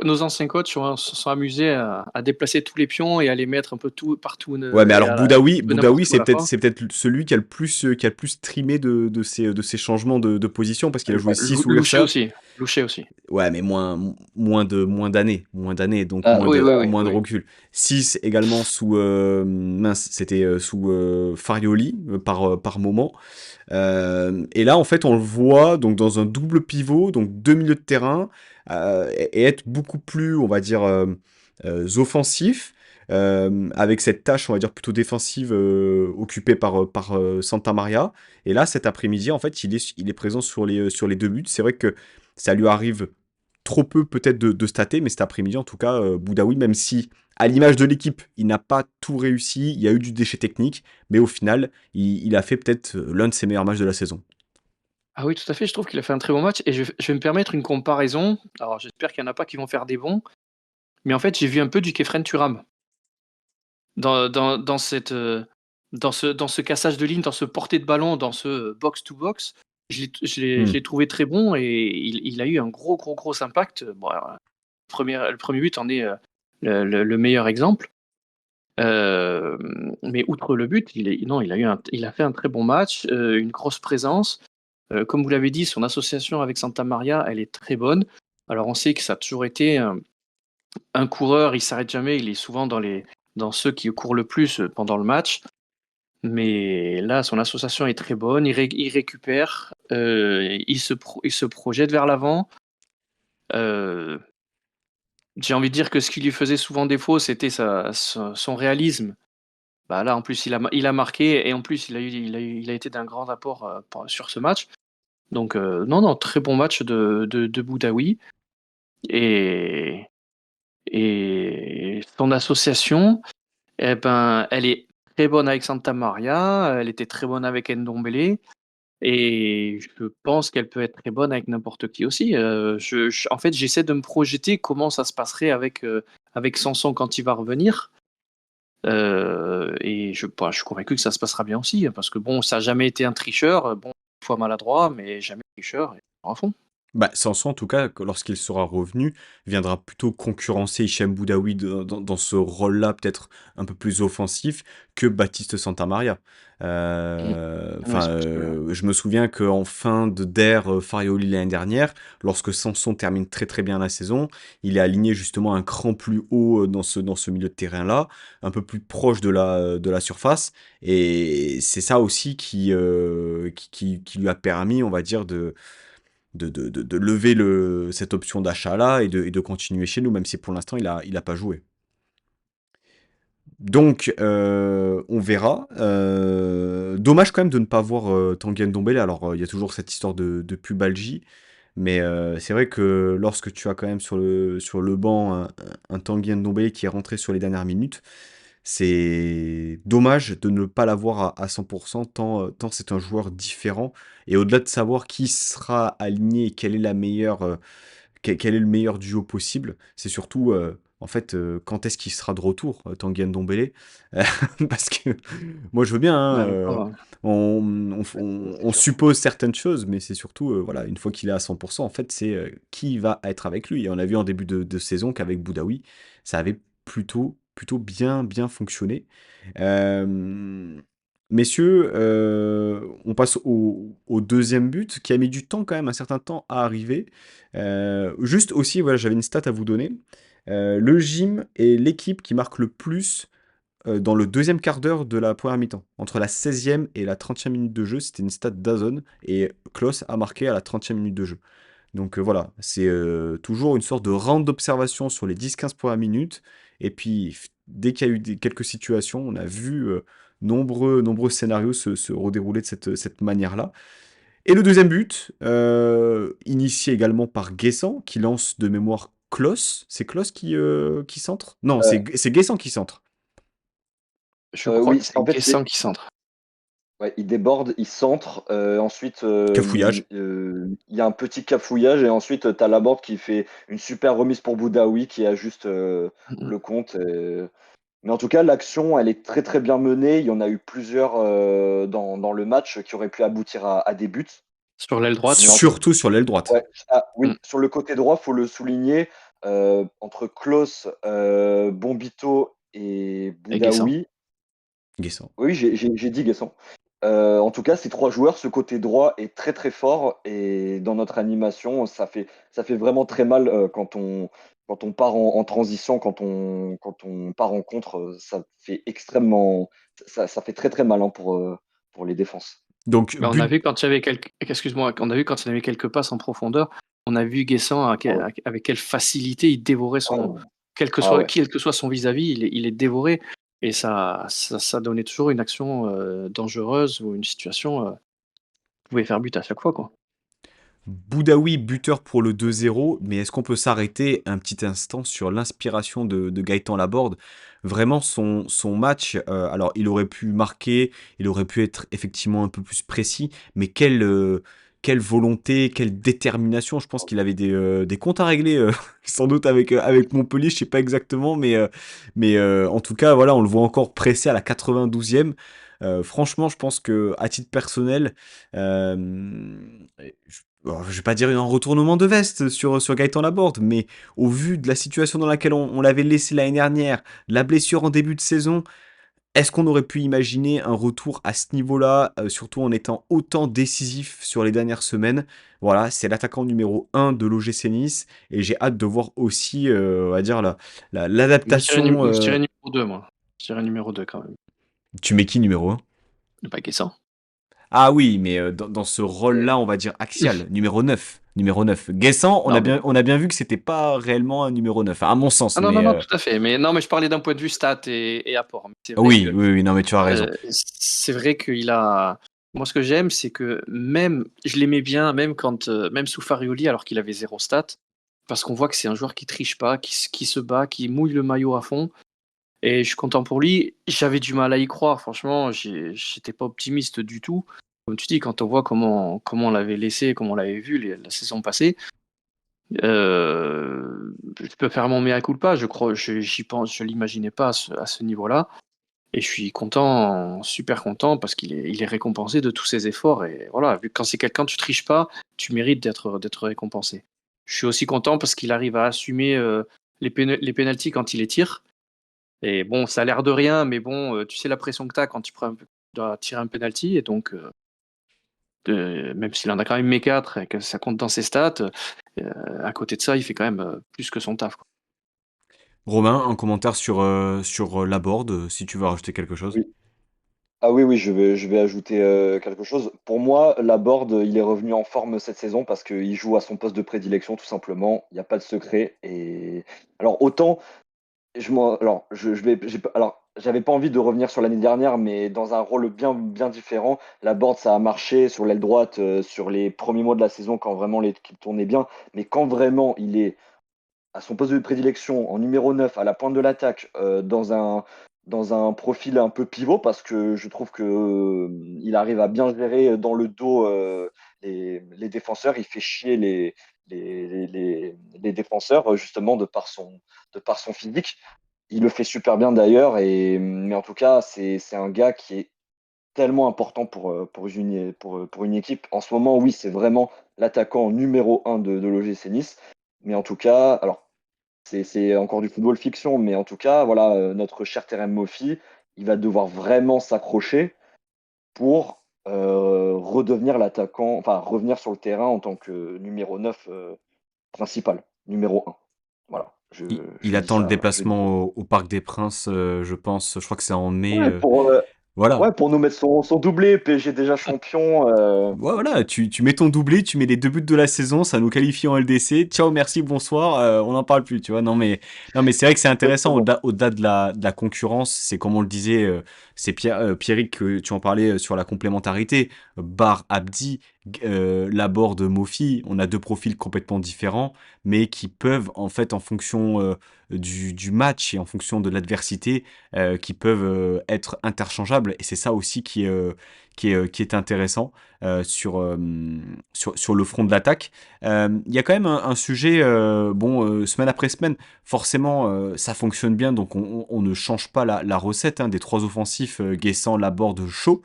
nos anciens coachs se sont amusés à déplacer tous les pions et à les mettre un peu tout partout Ouais, mais et alors à la Boudaoui, n'importe où à la fois. c'est peut-être celui qui a le plus streamé de ces changements de position parce qu'il a joué 6 ou Louché Ursa. aussi, Louché aussi. Ouais, mais moins d'années, donc Ah oui, oui, oui, moins de oui. recul. 6 également sous mince, c'était sous Farioli par moment. Et là, en fait, on le voit donc dans un double pivot, donc deux milieux de terrain, et être beaucoup plus, on va dire, offensif, avec cette tâche, on va dire, plutôt défensive occupée par Santa Maria. Et là, cet après-midi, en fait, il est présent sur les deux buts. C'est vrai que ça lui arrive trop peu peut-être de stater, mais cet après-midi, en tout cas, Boudaoui, même si à l'image de l'équipe, il n'a pas tout réussi, il y a eu du déchet technique, mais au final, il a fait peut-être l'un de ses meilleurs matchs de la saison. Ah oui, tout à fait, je trouve qu'il a fait un très bon match et je vais me permettre une comparaison. Alors j'espère qu'il y en a pas qui vont faire des bons, mais en fait, j'ai vu un peu du Kefren Turam dans cette, dans ce cassage de ligne, dans ce porté de ballon, dans ce box to box. Je Hmm. l'ai trouvé très bon et il a eu un gros, gros, gros impact. Bon, alors, le 1er but en est, le meilleur exemple. Mais outre le but, non, il a fait un très bon match, une grosse présence. Comme vous l'avez dit, son association avec Santa Maria, elle est très bonne. Alors on sait que ça a toujours été un coureur, il s'arrête jamais, il est souvent dans ceux qui courent le plus pendant le match. Mais là, son association est très bonne, il récupère, il se projette vers l'avant. Euh, j'ai envie de dire que ce qui lui faisait souvent défaut, c'était son réalisme. Bah là, en plus, il a marqué et en plus, il a été d'un grand apport sur ce match. Donc, non, non, très bon match de Boudaoui. Et, et son association, eh ben, elle est très bonne avec Santa Maria, elle était très bonne avec Ndombele. Et je pense qu'elle peut être très bonne avec n'importe qui aussi. En fait, j'essaie de me projeter comment ça se passerait avec Sanson quand il va revenir. Et je suis convaincu que ça se passera bien aussi, hein, parce que bon, ça n'a jamais été un tricheur, bon, une fois maladroit, mais jamais tricheur, et à fond. Bah, Sanson, en tout cas, lorsqu'il sera revenu, viendra plutôt concurrencer Hichem Boudaoui dans ce rôle-là, peut-être un peu plus offensif, que Baptiste Santamaria. Mm. Ouais, je pense que. Je me souviens qu'en fin d'ère Farioli l'année dernière, lorsque Sanson termine très très bien la saison, il est aligné justement un cran plus haut dans ce milieu de terrain-là, un peu plus proche de la surface, et c'est ça aussi qui lui a permis, on va dire, de lever cette option d'achat-là et de continuer chez nous, même si pour l'instant, il a pas joué. Donc, on verra. Dommage quand même de ne pas voir Tanguy Ndombele. Alors, il y a toujours cette histoire de pubalgie, mais c'est vrai que lorsque tu as quand même sur le banc un Tanguy Ndombele qui est rentré sur les dernières minutes, c'est dommage de ne pas l'avoir à 100%, tant c'est un joueur différent. Et au-delà de savoir qui sera aligné et quelle est la meilleure, quel est le meilleur duo possible, c'est surtout en fait, quand est-ce qu'il sera de retour, Tanguy Ndombele? Parce que moi, je veux bien, hein, Bah, le pauvre, C'est on sûr. suppose certaines choses, mais c'est surtout, voilà, une fois qu'il est à 100%, en fait, c'est qui va être avec lui. Et on a vu en début de saison qu'avec Boudaoui, ça avait plutôt bien fonctionné. Euh, Messieurs, on passe au deuxième but qui a mis du temps quand même, un certain temps à arriver. Juste aussi, voilà, j'avais une stat à vous donner. Le gym est l'équipe qui marque le plus dans le deuxième quart d'heure de la première mi-temps. Entre la 16e et la 30e minute de jeu, c'était une stat d'Azone et Klose a marqué à la 30e minute de jeu. Donc voilà, c'est toujours une sorte de round d'observation sur les 10-15 premières minutes. Et puis, dès qu'il y a eu quelques situations, on a vu nombreux scénarios se redérouler de cette manière-là. Et le deuxième but, initié également par Guessant, qui lance de mémoire Klos. C'est Klos qui centre? Non, Euh, c'est Guessant qui centre. je crois oui, que c'est en fait, Guessant qui centre. ouais, il déborde, il centre. Ensuite, Cafouillage. il y a un petit cafouillage et ensuite, tu as Laborde qui fait une super remise pour Boudaoui qui ajuste Mmh. le compte. Mais en tout cas, l'action, elle est très très bien menée. Il y en a eu plusieurs dans le match qui auraient pu aboutir à des buts. Sur l'aile droite. Mais en tout Surtout sur l'aile droite. ouais, oui, Mmh. sur le côté droit, faut le souligner, entre Klose, Bombito et Et Guessant. Boudaoui. Guessant. Oui, j'ai dit Guessant. En tout cas, ces 3 joueurs, ce côté droit est très, très fort et dans notre animation, ça fait vraiment très mal, quand on part en transition, quand on part en contre, ça fait extrêmement ça fait très, très mal, hein, pour les défenses. Donc, Bah, on a but. vu quand il y avait quelques excuse-moi, on a vu quand il y avait quelques passes en profondeur, on a vu Guessant Ah ouais. avec quelle facilité il dévorait son Ah ouais. quel que soit son vis-à-vis, il est dévoré et ça donnait toujours une action, dangereuse ou une situation, qui pouvait faire but à chaque fois, quoi. Boudaoui, buteur pour le 2-0, mais est-ce qu'on peut s'arrêter un petit instant sur l'inspiration de Gaëtan Laborde? Vraiment, son match, alors il aurait pu marquer, il aurait pu être effectivement un peu plus précis, mais quelle volonté, quelle détermination. Je pense qu'il avait des comptes à régler, sans doute avec Montpellier, je sais pas exactement, mais en tout cas, voilà, on le voit encore pressé à la 92e. Franchement, je pense que à titre personnel, euh, alors, je vais pas dire un retournement de veste sur Gaëtan Laborde, mais au vu de la situation dans laquelle on l'avait laissé l'année dernière, la blessure en début de saison, est-ce qu'on aurait pu imaginer un retour à ce niveau-là, surtout en étant autant décisif sur les dernières semaines? Voilà, c'est l'attaquant numéro 1 de l'OGC Nice, et j'ai hâte de voir aussi, on va dire, Moi, l'adaptation. je dirais numéro 2 moi. Je dirais numéro 2 quand même. Tu mets qui numéro 1? Pas Guessant. Ah oui, mais dans ce rôle-là, on va dire axial, numéro 9. Numéro 9. Guessant, Non, mais on a bien vu que c'était pas réellement un numéro 9, à mon sens, non, mais non, tout à fait. Mais non, mais je parlais d'un point de vue stats et apport. Mais c'est vrai oui, que, oui, oui, non, mais tu as raison. c'est vrai qu'il a moi, ce que j'aime, c'est que même je l'aimais bien, même quand, même sous Farioli, alors qu'il avait 0 stats, parce qu'on voit que c'est un joueur qui triche pas, qui se bat, qui mouille le maillot à fond et je suis content pour lui. J'avais du mal à y croire, franchement, j'étais pas optimiste du tout. Comme tu dis, quand on voit comment on l'avait laissé, comment on l'avait vu la saison passée, je peux faire mon mea culpa, je crois, j'y pense, je l'imaginais pas à ce niveau-là. Et je suis content, super content, parce il est récompensé de tous ses efforts. Et voilà, vu que quand c'est quelqu'un, tu triches pas, tu mérites d'être récompensé. Je suis aussi content parce qu'il arrive à assumer les pénaltys quand il les tire. Et bon, ça a l'air de rien, mais bon, tu sais la pression que tu as quand tu dois tirer un penalty. Et donc, même s'il en a quand même mes 4 et que ça compte dans ses stats, à côté de ça, il fait quand même plus que son taf, quoi. Romain, un commentaire sur Laborde, si tu veux rajouter quelque chose. Oui. Ah oui, oui, je vais ajouter quelque chose. Pour moi, Laborde, il est revenu en forme cette saison parce qu'il joue à son poste de prédilection, tout simplement. Il n'y a pas de secret. Et alors, autant, j'avais pas envie de revenir sur l'année dernière, mais dans un rôle bien, bien différent. Laborde, ça a marché sur l'aile droite sur les premiers mois de la saison quand vraiment l'équipe tournait bien. Mais quand vraiment il est à son poste de prédilection, en numéro 9 à la pointe de l'attaque, dans un profil un peu pivot, parce que je trouve que il arrive à bien gérer dans le dos les défenseurs, il fait chier les défenseurs, justement, de par son physique. Il le fait super bien d'ailleurs, mais en tout cas, c'est un gars qui est tellement important pour une équipe. En ce moment, oui, c'est vraiment l'attaquant numéro un de l'OGC Nice. Mais en tout cas, alors, c'est encore du football fiction, mais en tout cas, voilà, notre cher Terem Moffi, il va devoir vraiment s'accrocher pour redevenir l'attaquant, enfin, revenir sur le terrain en tant que numéro 9 principal, numéro un. Voilà, Il je dis attend le ça. Je dis ça. déplacement au Parc des Princes, je pense. Je crois que c'est en mai. Ouais, Voilà. ouais, pour nous mettre son doublé, PSG déjà champion. Ouais, voilà, tu mets ton doublé, tu mets les 2 buts de la saison, ça nous qualifie en LDC. Ciao, merci, bonsoir, on n'en parle plus, tu vois. Non, mais c'est vrai que c'est intéressant Exactement. au-delà de la concurrence. C'est comme on le disait, c'est Pierrick que tu en parlais sur la complémentarité. Bar Abdi, Laborde Mofi, on a deux profils complètement différents, mais qui peuvent, en fait, en fonction du match et en fonction de l'adversité, qui peuvent être interchangeables. Et c'est ça aussi qui est intéressant sur le front de l'attaque. Il y a quand même un sujet, bon, semaine après semaine, forcément, ça fonctionne bien, donc on ne change pas la recette des trois offensifs, Guessant, Laborde, Shaw.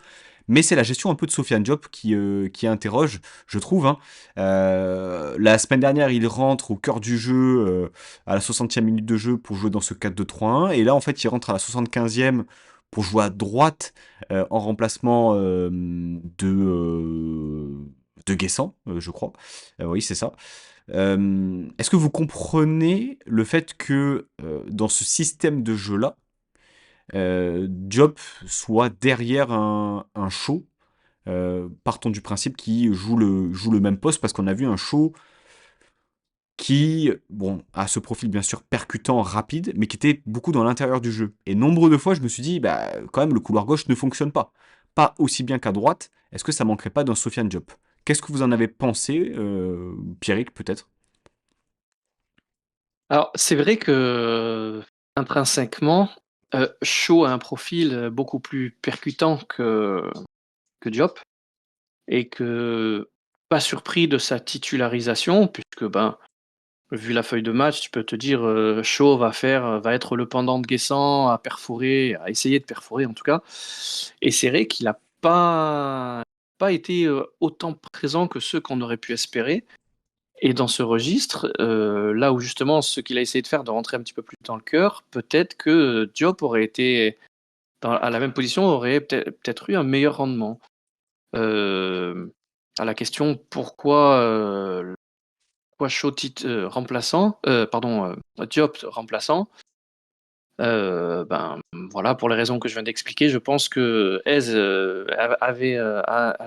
Mais c'est la gestion un peu de Sofiane Diop qui interroge, je trouve. La semaine dernière, il rentre au cœur du jeu à la 60e minute de jeu pour jouer dans ce 4-2-3-1. Et là, en fait, il rentre à la 75e pour jouer à droite en remplacement de Guessant, je crois. Oui, c'est ça. Est-ce que vous comprenez le fait que dans ce système de jeu-là, Diop soit derrière un Shaw, partons du principe qu'il joue le même poste, parce qu'on a vu un Shaw qui, bon, a ce profil bien sûr percutant, rapide, mais qui était beaucoup dans l'intérieur du jeu. Et nombre de fois, je me suis dit, bah, quand même, le couloir gauche ne fonctionne pas. Pas aussi bien qu'à droite. Est-ce que ça manquerait pas d'un Sofiane Diop? Qu'est-ce que vous en avez pensé, Pierrick, peut-être? Alors, c'est vrai que intrinsèquement, Shaw a un profil beaucoup plus percutant que Diop, et que pas surpris de sa titularisation, puisque ben, vu la feuille de match, tu peux te dire Shaw va être le pendant de Guessant à perforer, à essayer de perforer en tout cas. Et c'est vrai qu'il n'a pas été autant présent que ceux qu'on aurait pu espérer. Et dans ce registre, là où justement ce qu'il a essayé de faire, de rentrer un petit peu plus dans le cœur, peut-être que Diop aurait été à la même position, aurait peut-être eu un meilleur rendement. Euh, à la question pourquoi remplaçant, pardon, Diop remplaçant, ben voilà, pour les raisons que je viens d'expliquer, je pense que Hez avait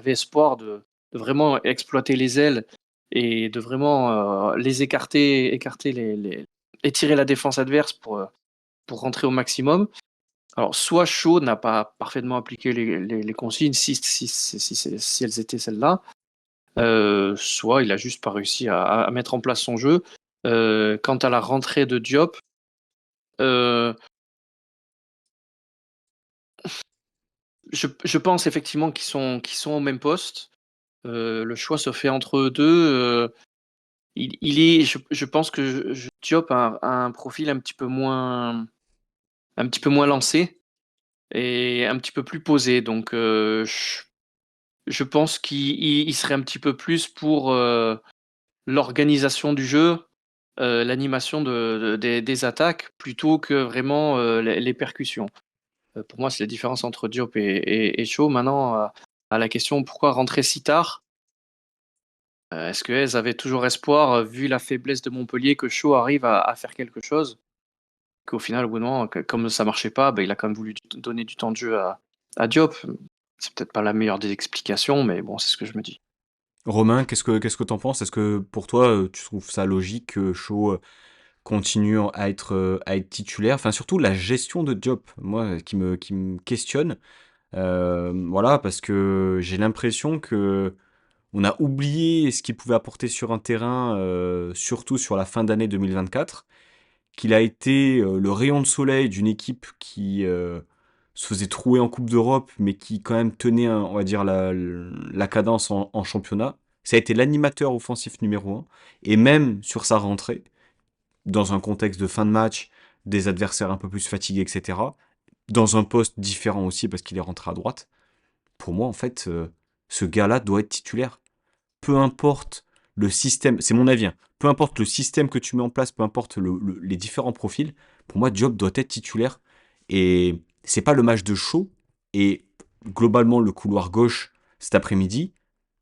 espoir de vraiment exploiter les ailes et de vraiment les écarter étirer la défense adverse pour rentrer au maximum. Alors, soit Shaw n'a pas parfaitement appliqué les consignes, si elles étaient celles-là, soit il a juste pas réussi à mettre en place son jeu. Quant à la rentrée de Diop, euh, je pense effectivement qu'ils sont au même poste. Le choix se fait entre eux deux. Je pense que Diop a un profil un petit peu moins lancé et un petit peu plus posé. Donc, je pense qu'il serait un petit peu plus pour l'organisation du jeu, l'animation des attaques, plutôt que vraiment les percussions. Pour moi, c'est la différence entre Diop et Shaw. Maintenant, à la question pourquoi rentrer si tard, est-ce que Hez avait toujours espoir, vu la faiblesse de Montpellier, que Shaw arrive à faire quelque chose? Qu'au final, au bout d'un moment, comme ça marchait pas, il a quand même voulu donner du temps de jeu à Diop. C'est peut-être pas la meilleure des explications, mais bon, c'est ce que je me dis. Romain, qu'est-ce que t'en penses? Est-ce que pour toi, tu trouves ça logique que Shaw continue à être titulaire? Enfin, surtout la gestion de Diop, moi, qui me questionne. Voilà, parce que j'ai l'impression que on a oublié ce qu'il pouvait apporter sur un terrain, surtout sur la fin d'année 2024, qu'il a été le rayon de soleil d'une équipe qui se faisait trouer en Coupe d'Europe, mais qui quand même tenait, on va dire, la cadence en championnat. Ça a été l'animateur offensif numéro un. Et même sur sa rentrée, dans un contexte de fin de match, des adversaires un peu plus fatigués, etc., dans un poste différent aussi parce qu'il est rentré à droite, pour moi, en fait, ce gars-là doit être titulaire. Peu importe le système, c'est mon avis, hein, peu importe le système que tu mets en place, peu importe les différents profils, pour moi, Diop doit être titulaire. Et c'est pas le match de show et globalement le couloir gauche cet après-midi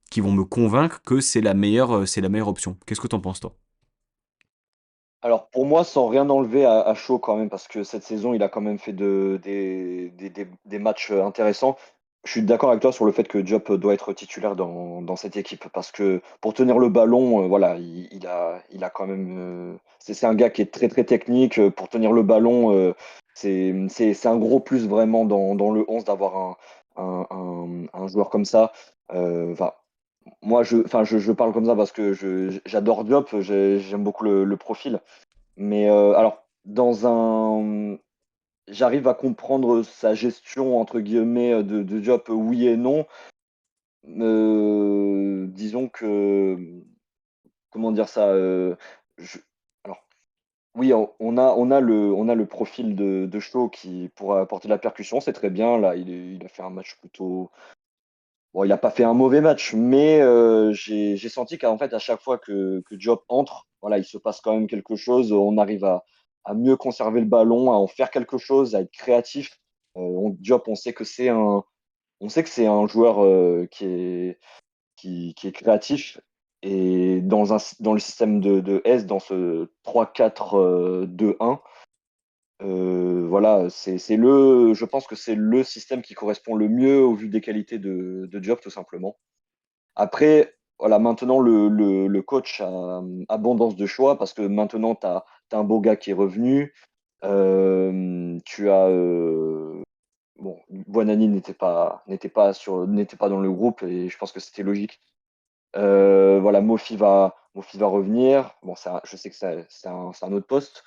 qui vont me convaincre que c'est la meilleure option. Qu'est-ce que t'en penses, toi? Alors pour moi, sans rien enlever à Shaw quand même, parce que cette saison, il a quand même fait des matchs intéressants. Je suis d'accord avec toi sur le fait que Diop doit être titulaire dans cette équipe, parce que pour tenir le ballon, voilà, il a quand même. C'est un gars qui est très très technique. Pour tenir le ballon, c'est un gros plus vraiment dans le 11 d'avoir un joueur comme ça. Enfin, moi, je parle comme ça parce que j'adore Diop, j'aime beaucoup le profil. Mais alors, j'arrive à comprendre sa gestion, entre guillemets, de Diop, oui et non. Disons que, comment dire ça, alors, oui, on a le profil de Shaw qui pourra apporter de la percussion, c'est très bien. Là, il a fait un match plutôt. Bon, il n'a pas fait un mauvais match, mais j'ai senti qu'en fait, à chaque fois que Diop entre, voilà, il se passe quand même quelque chose. On arrive à mieux conserver le ballon, à en faire quelque chose, à être créatif. Diop, on sait que c'est un joueur qui est créatif. Et dans le système de S, dans ce 3-4-2-1, voilà, je pense que c'est le système qui correspond le mieux au vu des qualités de Diop, tout simplement. Après, voilà, maintenant, le coach a abondance de choix parce que maintenant, tu as un beau gars qui est revenu. Tu as. Bon, Buonanni n'était pas dans le groupe et je pense que c'était logique. Voilà, Mofi va revenir. Bon, je sais que c'est un autre poste.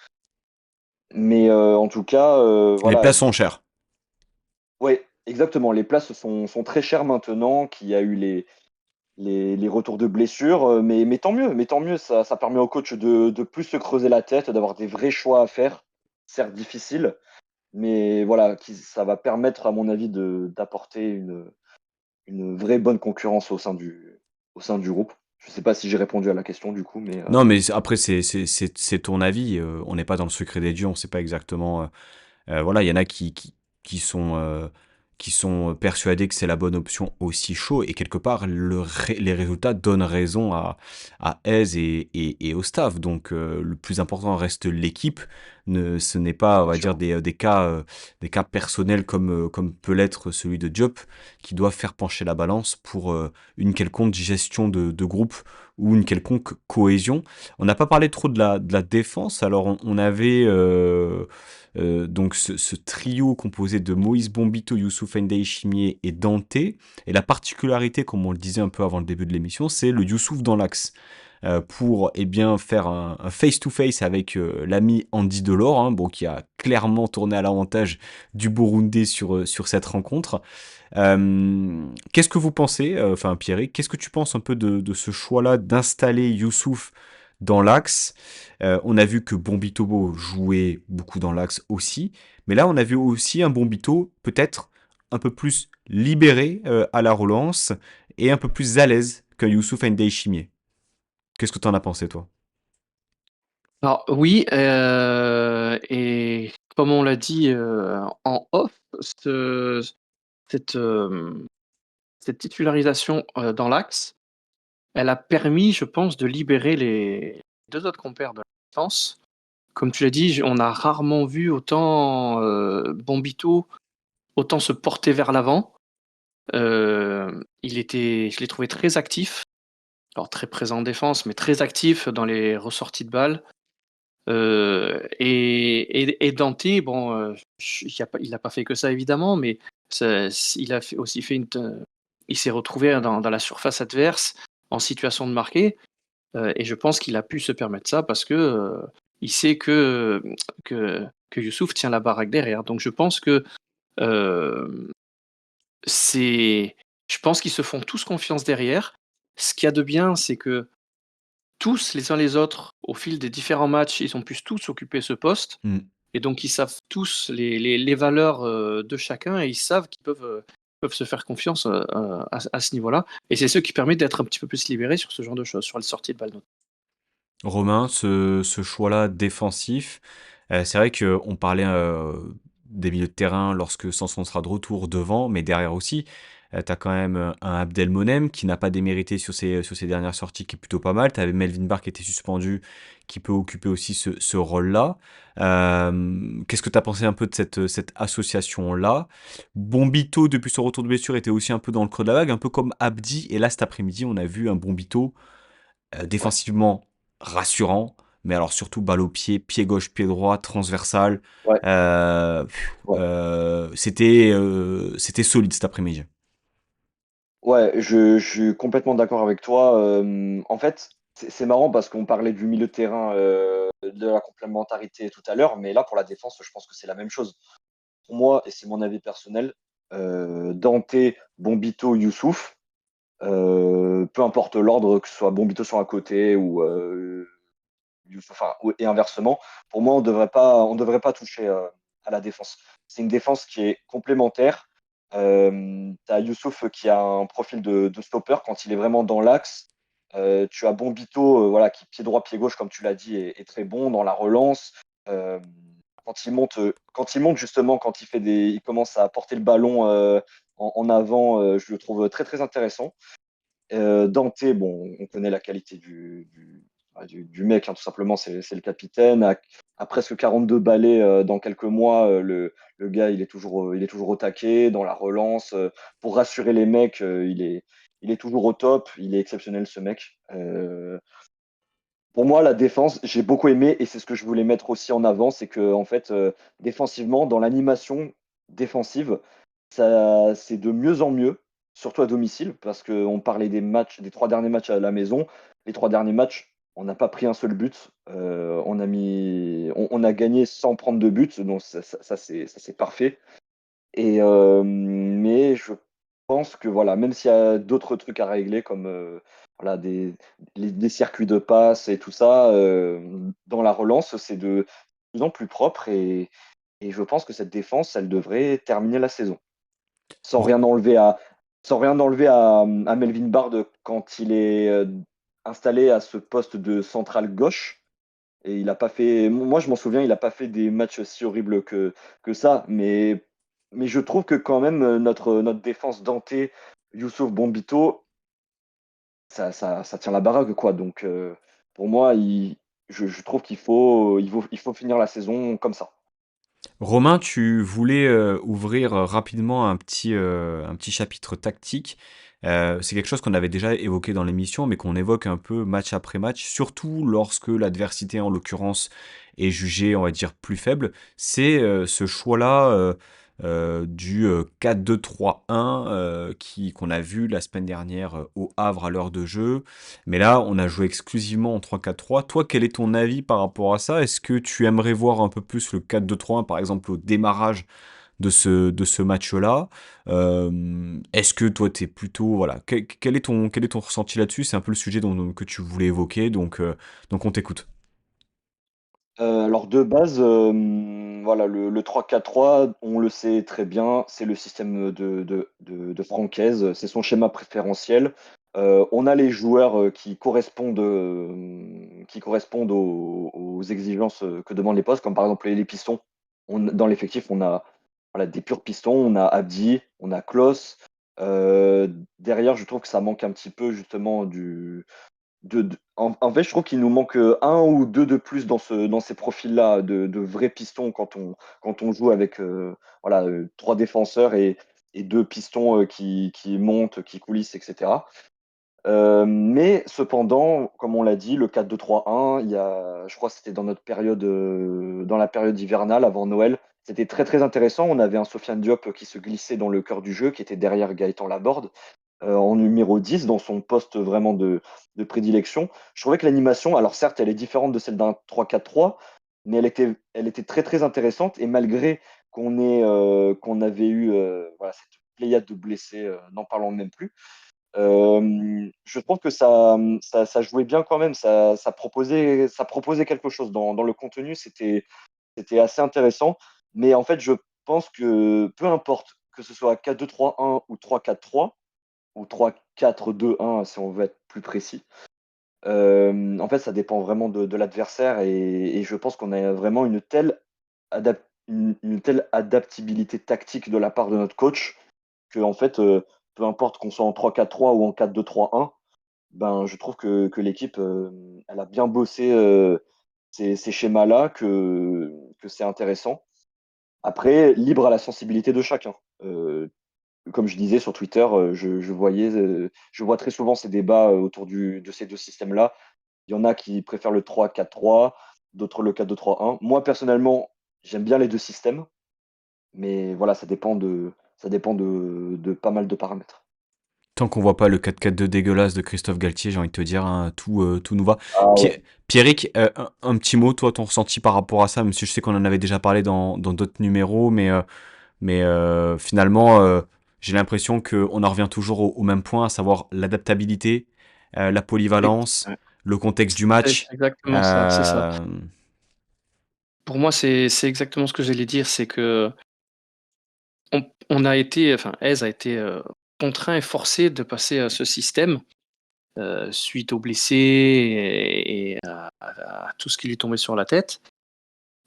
Mais en tout cas, Les voilà. places sont chères. Ouais, exactement. Les places sont très chères maintenant qu'il y a eu les retours de blessures, mais tant mieux, ça permet au coach de plus se creuser la tête, d'avoir des vrais choix à faire, certes difficiles, mais voilà, ça va permettre, à mon avis, d'apporter une vraie bonne concurrence au sein du groupe. Je ne sais pas si j'ai répondu à la question du coup, mais Non, mais après, c'est ton avis. On n'est pas dans le secret des dieux, on sait pas exactement. Voilà, il y en a qui sont persuadés que c'est la bonne option aussi chaud, et quelque part, les résultats donnent raison à Eze et au staff. Donc, le plus important reste l'équipe. Ce n'est pas, on bien va dire, sûr. des cas personnels comme peut l'être celui de Diop, qui doivent faire pencher la balance pour une quelconque gestion de groupe ou une quelconque cohésion. On n'a pas parlé trop de la défense. Alors, on avait donc ce trio composé de Moïse Bombito, Youssouf Ndai Chimier et Dante. Et la particularité, comme on le disait un peu avant le début de l'émission, c'est le Youssouf dans l'axe. Pour bien faire un face-to-face avec l'ami Andy Delors, hein, bon, qui a clairement tourné à l'avantage du Burundais sur cette rencontre. Qu'est-ce que vous pensez, enfin Pierre, qu'est-ce que tu penses un peu de ce choix-là d'installer Youssouf dans l'axe? On a vu que Bombito jouait beaucoup dans l'axe aussi, mais là on a vu aussi un Bombito peut-être un peu plus libéré à la relance et un peu plus à l'aise qu'un Youssouf Ndai Chimier. Qu'est-ce que t'en as pensé, toi? Alors oui, et comme on l'a dit, en off, ce cette, cette titularisation, dans l'axe, elle a permis, je pense, de libérer les 2 autres compères de la défense. Comme tu l'as dit, on a rarement vu autant, Bombito autant se porter vers l'avant. Je l'ai trouvé très actif, alors très présent en défense, mais très actif dans les ressorties de balles. Et Dante, bon, il a pas fait que ça évidemment, mais il a aussi fait il s'est retrouvé dans la surface adverse en situation de marquer, et je pense qu'il a pu se permettre ça parce que il sait que Youssouf tient la baraque derrière. Donc je pense que euh, c'est, je pense qu'ils se font tous confiance derrière. Ce qu'il y a de bien, c'est que tous, les uns les autres, au fil des différents matchs, ils ont pu tous occuper ce poste Mmh. et donc ils savent tous les valeurs, de chacun et ils savent qu'ils peuvent se faire confiance, à ce niveau-là et c'est ce qui permet d'être un petit peu plus libéré sur ce genre de choses, sur les sorties de balles not Romain, ce choix-là défensif, c'est vrai qu'on parlait des milieux de terrain lorsque Sanson sera de retour devant, mais derrière aussi, tu as quand même un Abdelmonem qui n'a pas démérité sur ses dernières sorties, qui est plutôt pas mal. Tu avais Melvin Barr qui était suspendu, qui peut occuper aussi ce rôle-là. Qu'est-ce que tu as pensé un peu de cette association-là? Bombito, depuis son retour de blessure, était aussi un peu dans le creux de la vague, un peu comme Abdi. Et là, cet après-midi, on a vu un Bombito Ouais, défensivement rassurant, mais alors surtout balle au pied, pied gauche, pied droit, transversal. ouais, ouais. C'était solide cet après-midi. Ouais, je suis complètement d'accord avec toi. En fait, c'est marrant parce qu'on parlait du milieu de terrain, de la complémentarité tout à l'heure, mais là, pour la défense, je pense que c'est la même chose. Pour moi, et c'est mon avis personnel, Dante, Bombito, Youssouf, peu importe l'ordre, que ce soit Bombito sur un côté ou enfin, et inversement, pour moi, on devrait pas toucher à la défense. C'est une défense qui est complémentaire. Tu as Youssouf qui a un profil de stopper quand il est vraiment dans l'axe. Tu as Bombito, voilà, qui pied droit, pied gauche, comme tu l'as dit, est très bon dans la relance. Euh, quand il monte justement, quand il commence à porter le ballon en avant, je le trouve très très intéressant. Dante, bon, on connaît la qualité du mec, hein, tout simplement, c'est le capitaine. À presque 42 balais dans quelques mois, le gars, il est toujours au taquet, dans la relance. Pour rassurer les mecs, il est toujours au top. Il est exceptionnel, ce mec. Pour moi, la défense, j'ai beaucoup aimé et c'est ce que je voulais mettre aussi en avant, c'est que en fait, défensivement, dans l'animation défensive, ça, c'est de mieux en mieux, surtout à domicile, parce qu'on parlait des matchs, des 3 derniers matchs à la maison. Les 3 derniers matchs, on n'a pas pris un seul but. On a gagné sans prendre de but, donc ça, c'est parfait. Mais je pense que voilà, même s'il y a d'autres trucs à régler comme voilà, des circuits de passe et tout ça, dans la relance, c'est de plus en plus propre et je pense que cette défense, elle devrait terminer la saison. Sans Ro- rien enlever à Melvin Bard quand il est installé à ce poste de central gauche. Et il a pas fait. Moi, je m'en souviens, il n'a pas fait des matchs si horribles que ça. Mais je trouve que quand même, notre défense Dante, Youssouf Bombito, ça tient la baraque, quoi. Donc, pour moi, je trouve qu'il faut finir la saison comme ça. Romain, tu voulais ouvrir rapidement un petit chapitre tactique. C'est quelque chose qu'on avait déjà évoqué dans l'émission, mais qu'on évoque un peu match après match, surtout lorsque l'adversité, en l'occurrence, est jugée, on va dire, plus faible. C'est ce choix-là du 4-2-3-1 qu'on a vu la semaine dernière au Havre à l'heure de jeu. Mais là, on a joué exclusivement en 3-4-3. Toi, quel est ton avis par rapport à ça? Est-ce que tu aimerais voir un peu plus le 4-2-3-1, par exemple, au démarrage de ce match-là? Est-ce que toi, t'es plutôt... Voilà, quel est ton ressenti là-dessus? C'est un peu le sujet que tu voulais évoquer, donc on t'écoute. Alors de base, voilà, le 3-4-3, on le sait très bien, c'est le système de Francaise, c'est son schéma préférentiel. On a les joueurs qui correspondent aux exigences que demandent les postes, comme par exemple les pistons. Dans l'effectif, on a voilà, des purs pistons, on a Abdi, on a Klos. Derrière, je trouve que ça manque un petit peu justement en fait, je trouve qu'il nous manque un ou deux de plus dans ces profils-là, de vrais pistons quand on joue avec voilà, trois défenseurs et deux pistons qui montent, qui coulissent, etc. Mais cependant, comme on l'a dit, le 4-2-3-1, je crois que c'était dans la période hivernale avant Noël. C'était très très intéressant. On avait un Sofiane Diop qui se glissait dans le cœur du jeu, qui était derrière Gaëtan Laborde en numéro 10 dans son poste vraiment de prédilection. Je trouvais que l'animation, alors certes, elle est différente de celle d'un 3-4-3, mais elle était très très intéressante. Et malgré qu'on avait eu voilà, cette pléiade de blessés, n'en parlons même plus, Je trouve que ça jouait bien quand même. Ça proposait quelque chose dans le contenu. C'était assez intéressant. Mais en fait, je pense que peu importe que ce soit 4-2-3-1 ou 3-4-3 ou 3-4-2-1 si on veut être plus précis. En fait, ça dépend vraiment de l'adversaire et je pense qu'on a vraiment une telle adaptabilité tactique de la part de notre coach que en fait, peu importe qu'on soit en 3-4-3 ou en 4-2-3-1, ben, je trouve que l'équipe, elle a bien bossé, ces schémas-là, que c'est intéressant. Après, libre à la sensibilité de chacun. Comme je disais sur Twitter, je vois très souvent ces débats, autour de ces 2 systèmes-là. Il y en a qui préfèrent le 3-4-3, d'autres le 4-2-3-1. Moi, personnellement, j'aime bien les 2 systèmes, mais voilà, ça dépend de pas mal de paramètres. Tant qu'on voit pas le 4-4-2 dégueulasse de Christophe Galtier, j'ai envie de te dire, hein, tout nous va. Ah ouais. Pierrick, un petit mot, toi, ton ressenti par rapport à ça, même si je sais qu'on en avait déjà parlé dans d'autres numéros, mais finalement, j'ai l'impression qu'on en revient toujours au même point, à savoir l'adaptabilité, la Et polyvalence, ouais, le contexte du c'est match. exactement ça, c'est ça. Euh, Pour moi, c'est exactement ce que j'allais dire, c'est qu'on on a été, enfin, Hez a été, contraint et forcé de passer à ce système, suite aux blessés et à tout ce qui lui tombait sur la tête.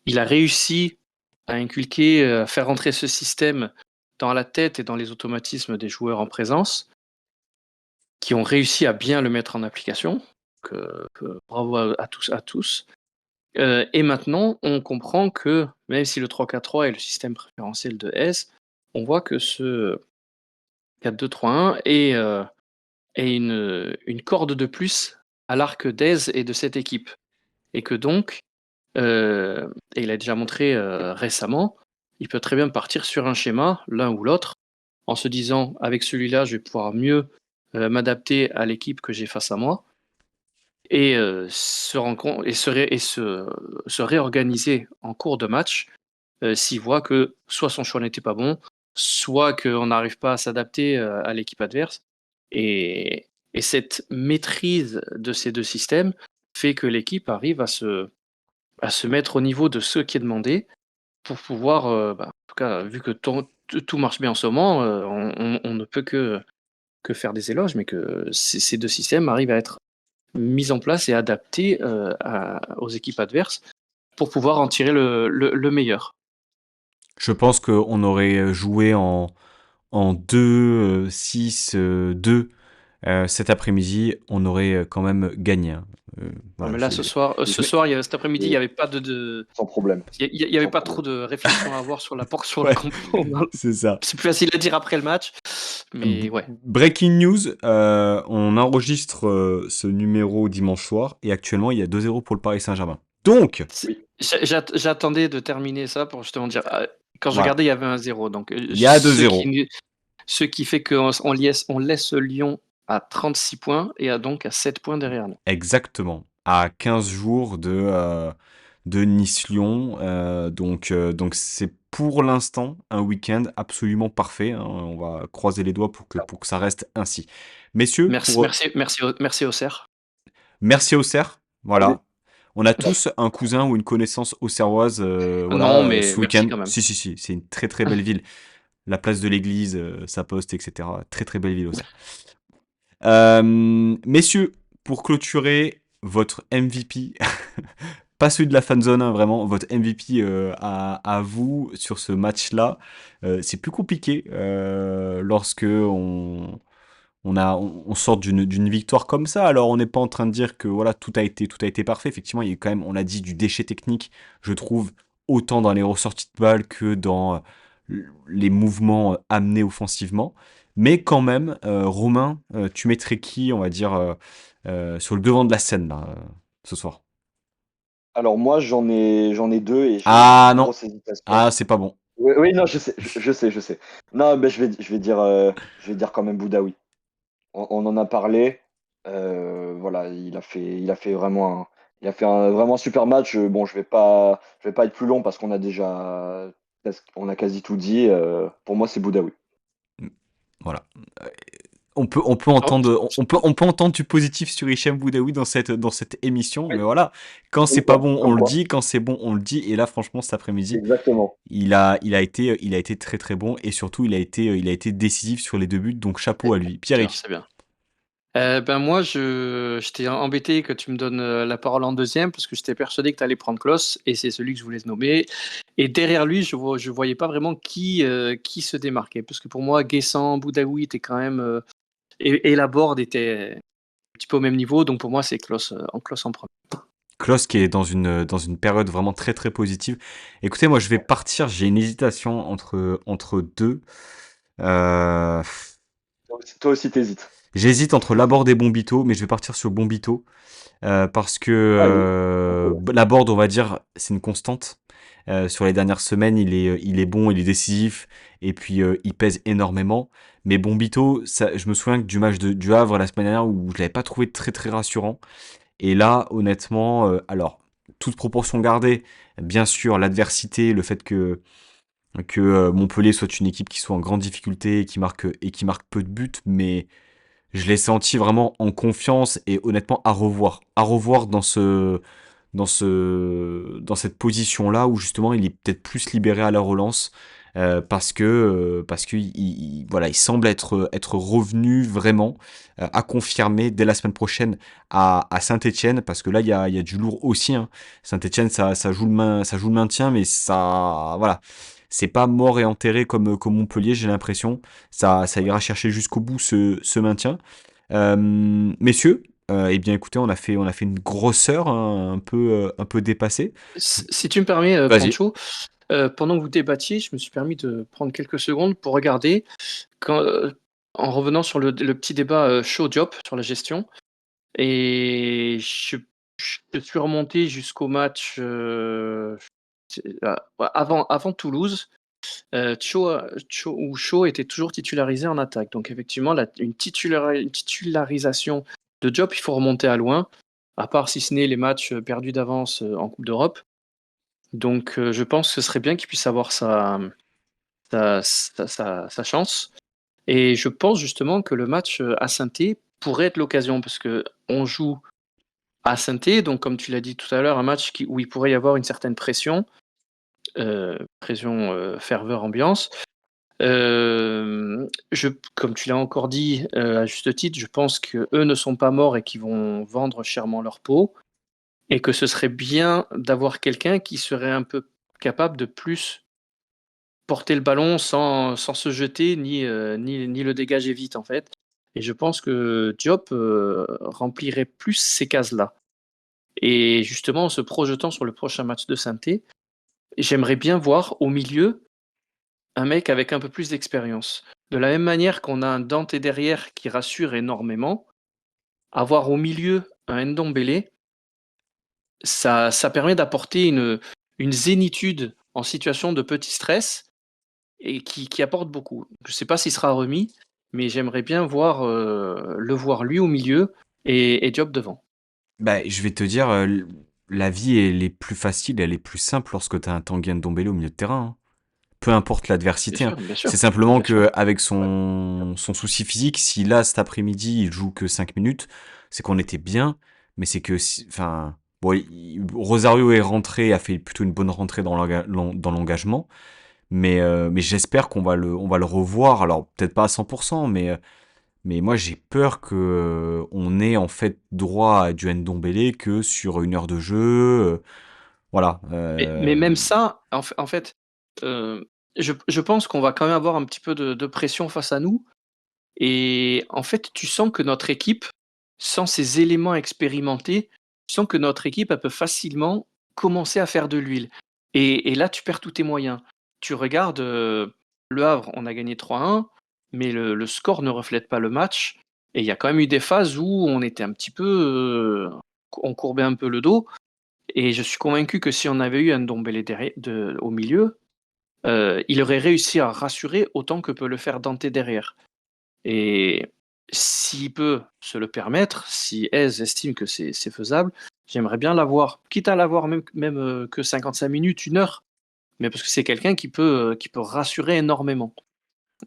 Il a réussi à inculquer, à faire rentrer ce système dans la tête et dans les automatismes des joueurs en présence, qui ont réussi à bien le mettre en application. Bravo à tous. Et maintenant, on comprend que même si le 3-4-3 est le système préférentiel de Hez, on voit que ce 4-2-3-1 est une corde de plus à l'arc d'Hez et de cette équipe. Et que donc, et il a déjà montré récemment, il peut très bien partir sur un schéma, l'un ou l'autre, en se disant avec celui-là, je vais pouvoir mieux m'adapter à l'équipe que j'ai face à moi et se rend compte et se réorganiser en cours de match s'il voit que soit son choix n'était pas bon, soit qu'on n'arrive pas à s'adapter à l'équipe adverse. Et cette maîtrise de ces deux systèmes fait que l'équipe arrive à se mettre au niveau de ce qui est demandé pour pouvoir, en tout cas, vu que tout marche bien en ce moment, on ne peut que faire des éloges, mais que ces deux systèmes arrivent à être mis en place et adaptés aux équipes adverses pour pouvoir en tirer le meilleur. je pense qu'on aurait joué en 2-6-2 cet après-midi, on aurait quand même gagné, hein. Non, Voilà, mais là, ce soir, Mais cet après-midi, il n'y avait pas de, sans problème, il y avait sans pas trop problème. de réflexion à avoir sur sur la ouais, compo. c'est ça. C'est plus facile à dire après le match, mais ouais. Breaking news, on enregistre ce numéro dimanche soir et actuellement il y a 2-0 pour le Paris Saint-Germain. Donc, Oui. J'attendais de terminer ça pour justement dire. Quand je voilà, regardais, il y avait un zéro. Donc, il y a 2-0. ce qui fait qu'on laisse Lyon à 36 points et donc à 7 points derrière nous. Exactement. À 15 jours de Nice-Lyon. Donc c'est pour l'instant un week-end absolument parfait, hein. On va croiser les doigts pour que ça reste ainsi. Messieurs, Merci, merci, merci au CER. merci au cerf. Allez. Voilà. On a tous un cousin ou une connaissance auxerroise, Non, voilà, mais ce merci week-end. quand même. Si, si, si, c'est une très très belle ville. La place de l'église, sa poste, etc. Très très belle ville au cerf. Messieurs, pour clôturer votre MVP, pas celui de la fanzone, hein, vraiment, votre MVP à vous sur ce match-là, c'est plus compliqué lorsque on sort d'une victoire comme ça. Alors, on n'est pas en train de dire que voilà, tout a été parfait. Effectivement, il y a eu quand même, on l'a dit, du déchet technique, je trouve, autant dans les ressorties de balles que dans les mouvements amenés offensivement. Mais quand même, Romain, tu mettrais qui, on va dire, sur le devant de la scène là, ce soir? Alors moi, j'en ai 2 et j'ai Ah une non, grosse hésitation. ah c'est pas bon. Oui, oui, non, je sais, je sais. Non, mais je vais dire quand même Boudaoui. On en a parlé. Voilà, il a fait un vraiment super match. Bon, je vais pas être plus long parce qu'on a quasi tout dit. Pour moi, c'est Boudaoui. Voilà. On peut Oh, entendre du positif sur Hichem Boudaoui dans cette émission, mais voilà, quand c'est Comme pas quoi, bon, on comme le quoi. dit, quand c'est bon, on le dit, et là, franchement, cet après-midi, Exactement. il a été très très bon, et surtout, il a été décisif sur les deux buts, donc chapeau à lui. bien, Pierrick. c'est bien. Ben moi, j'étais embêté que tu me donnes la parole en deuxième parce que j'étais persuadé que tu allais prendre Klose et c'est celui que je voulais te nommer. Et derrière lui, je voyais pas vraiment qui se démarquait parce que pour moi, Guessant, Boudaoui était quand même et Laborde était un petit peu au même niveau. Donc pour moi, c'est Klose en premier. Klose qui est dans une période vraiment très très positive. Écoutez, moi, je vais partir, j'ai une hésitation entre deux. Euh, Toi aussi, t'hésites. J'hésite entre Laborde et Bombito, mais je vais partir sur Bombito. Parce que Allez, ok. Laborde, on va dire, c'est une constante. Sur les dernières semaines, il est bon, il est décisif, et puis il pèse énormément. Mais Bombito, je me souviens que du match du Havre la semaine dernière où je l'avais pas trouvé très très rassurant. Et là, honnêtement, alors, toute proportion gardée, bien sûr, l'adversité, le fait que Montpellier soit une équipe qui soit en grande difficulté et qui marque peu de buts, mais je l'ai senti vraiment en confiance et honnêtement à revoir dans cette position-là où justement il est peut-être plus libéré à la relance parce que voilà, il semble être revenu vraiment à confirmer dès la semaine prochaine à Saint-Étienne parce que là il y a du lourd aussi, hein. Saint-Étienne ça joue le maintien mais ça voilà, c'est pas mort et enterré comme Montpellier, j'ai l'impression. Ça ira chercher jusqu'au bout ce maintien. Messieurs, eh bien écoutez, on a fait une grosseur, hein, un peu dépassée. Si tu me permets, Vas-y. Pancho, pendant que vous débattiez, je me suis permis de prendre quelques secondes pour regarder quand, en revenant sur le petit débat show job sur la gestion. Et je suis remonté jusqu'au match avant Toulouse. Où Cho était toujours titularisé en attaque. Donc effectivement, une titularisation de Diop, il faut remonter à loin, à part si ce n'est les matchs perdus d'avance en Coupe d'Europe. Donc je pense que ce serait bien qu'il puisse avoir sa chance. Et je pense justement que le match à Saint-Étienne pourrait être l'occasion, parce que on joue à Saint-Étienne, donc comme tu l'as dit tout à l'heure, un match où il pourrait y avoir une certaine pression, ferveur, ambiance. Comme tu l'as encore dit à juste titre, je pense qu'eux ne sont pas morts et qu'ils vont vendre chèrement leur peau, et que ce serait bien d'avoir quelqu'un qui serait un peu capable de plus porter le ballon sans se jeter ni le dégager vite en fait. Et je pense que Diop remplirait plus ces cases-là. Et justement, en se projetant sur le prochain match de Saint-Étienne, j'aimerais bien voir au milieu un mec avec un peu plus d'expérience. De la même manière qu'on a un Dante derrière qui rassure énormément, avoir au milieu un Ndombele, ça permet d'apporter une zénitude en situation de petit stress et qui apporte beaucoup. Je ne sais pas s'il sera remis, mais j'aimerais bien le voir lui au milieu et Diop devant. Bah, je vais te dire, la vie elle est plus facile, elle est plus simple lorsque tu as un Tanguy Ndombele au milieu de terrain, hein. Peu importe Bien l'adversité, hein. sûr, bien C'est sûr, simplement bien sûr. que avec son souci physique, si là cet après-midi il joue que 5 minutes, c'est qu'on était bien, mais c'est que enfin bon, Rosario est rentré, a fait plutôt une bonne rentrée dans l'engagement. Mais j'espère qu'on va le revoir. Alors, peut-être pas à 100%, mais moi, j'ai peur que on ait en fait droit à du Ndombele que sur une heure de jeu. Voilà. Mais même ça, en fait, je pense qu'on va quand même avoir un petit peu de pression face à nous. Et en fait, tu sens que notre équipe, sans ces éléments expérimentés, tu sens que notre équipe, elle peut facilement commencer à faire de l'huile. Et là, tu perds tous tes moyens. Tu regardes Le Havre, on a gagné 3-1, mais le score ne reflète pas le match. Et il y a quand même eu des phases où on était un petit peu, on courbait un peu le dos. Et je suis convaincu que si on avait eu un Ndombele au milieu, il aurait réussi à rassurer autant que peut le faire Dante derrière. Et s'il peut se le permettre, si Hez estime que c'est faisable, j'aimerais bien l'avoir, quitte à l'avoir même que 55 minutes, une heure, mais parce que c'est quelqu'un qui peut rassurer énormément.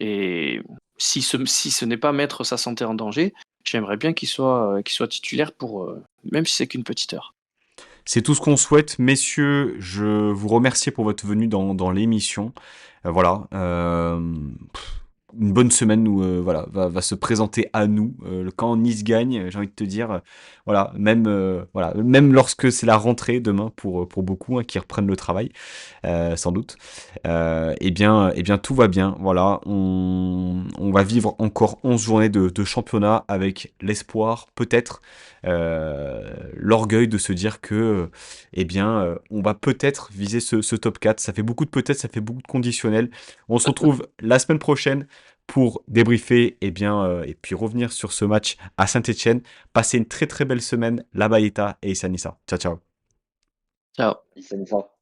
Et si ce n'est pas mettre sa santé en danger, j'aimerais bien qu'il soit titulaire pour, même si c'est qu'une petite heure. C'est tout ce qu'on souhaite, messieurs. Je vous remercie pour votre venue dans l'émission. Voilà. Une bonne semaine nous voilà va se présenter à nous quand Nice gagne. J'ai envie de te dire, voilà, même lorsque c'est la rentrée demain pour beaucoup hein, qui reprennent le travail, sans doute. Eh bien, tout va bien. Voilà, on va vivre encore 11 journées de championnat avec l'espoir, peut-être, l'orgueil de se dire que, on va peut-être viser ce top 4. Ça fait beaucoup de peut-être, ça fait beaucoup de conditionnels. On se retrouve la semaine prochaine pour débriefer et puis revenir sur ce match à Saint-Etienne. Passez une très très belle semaine, la Baïta et Issa Nissa. Ciao ciao. Ciao. Il s'est mis ça.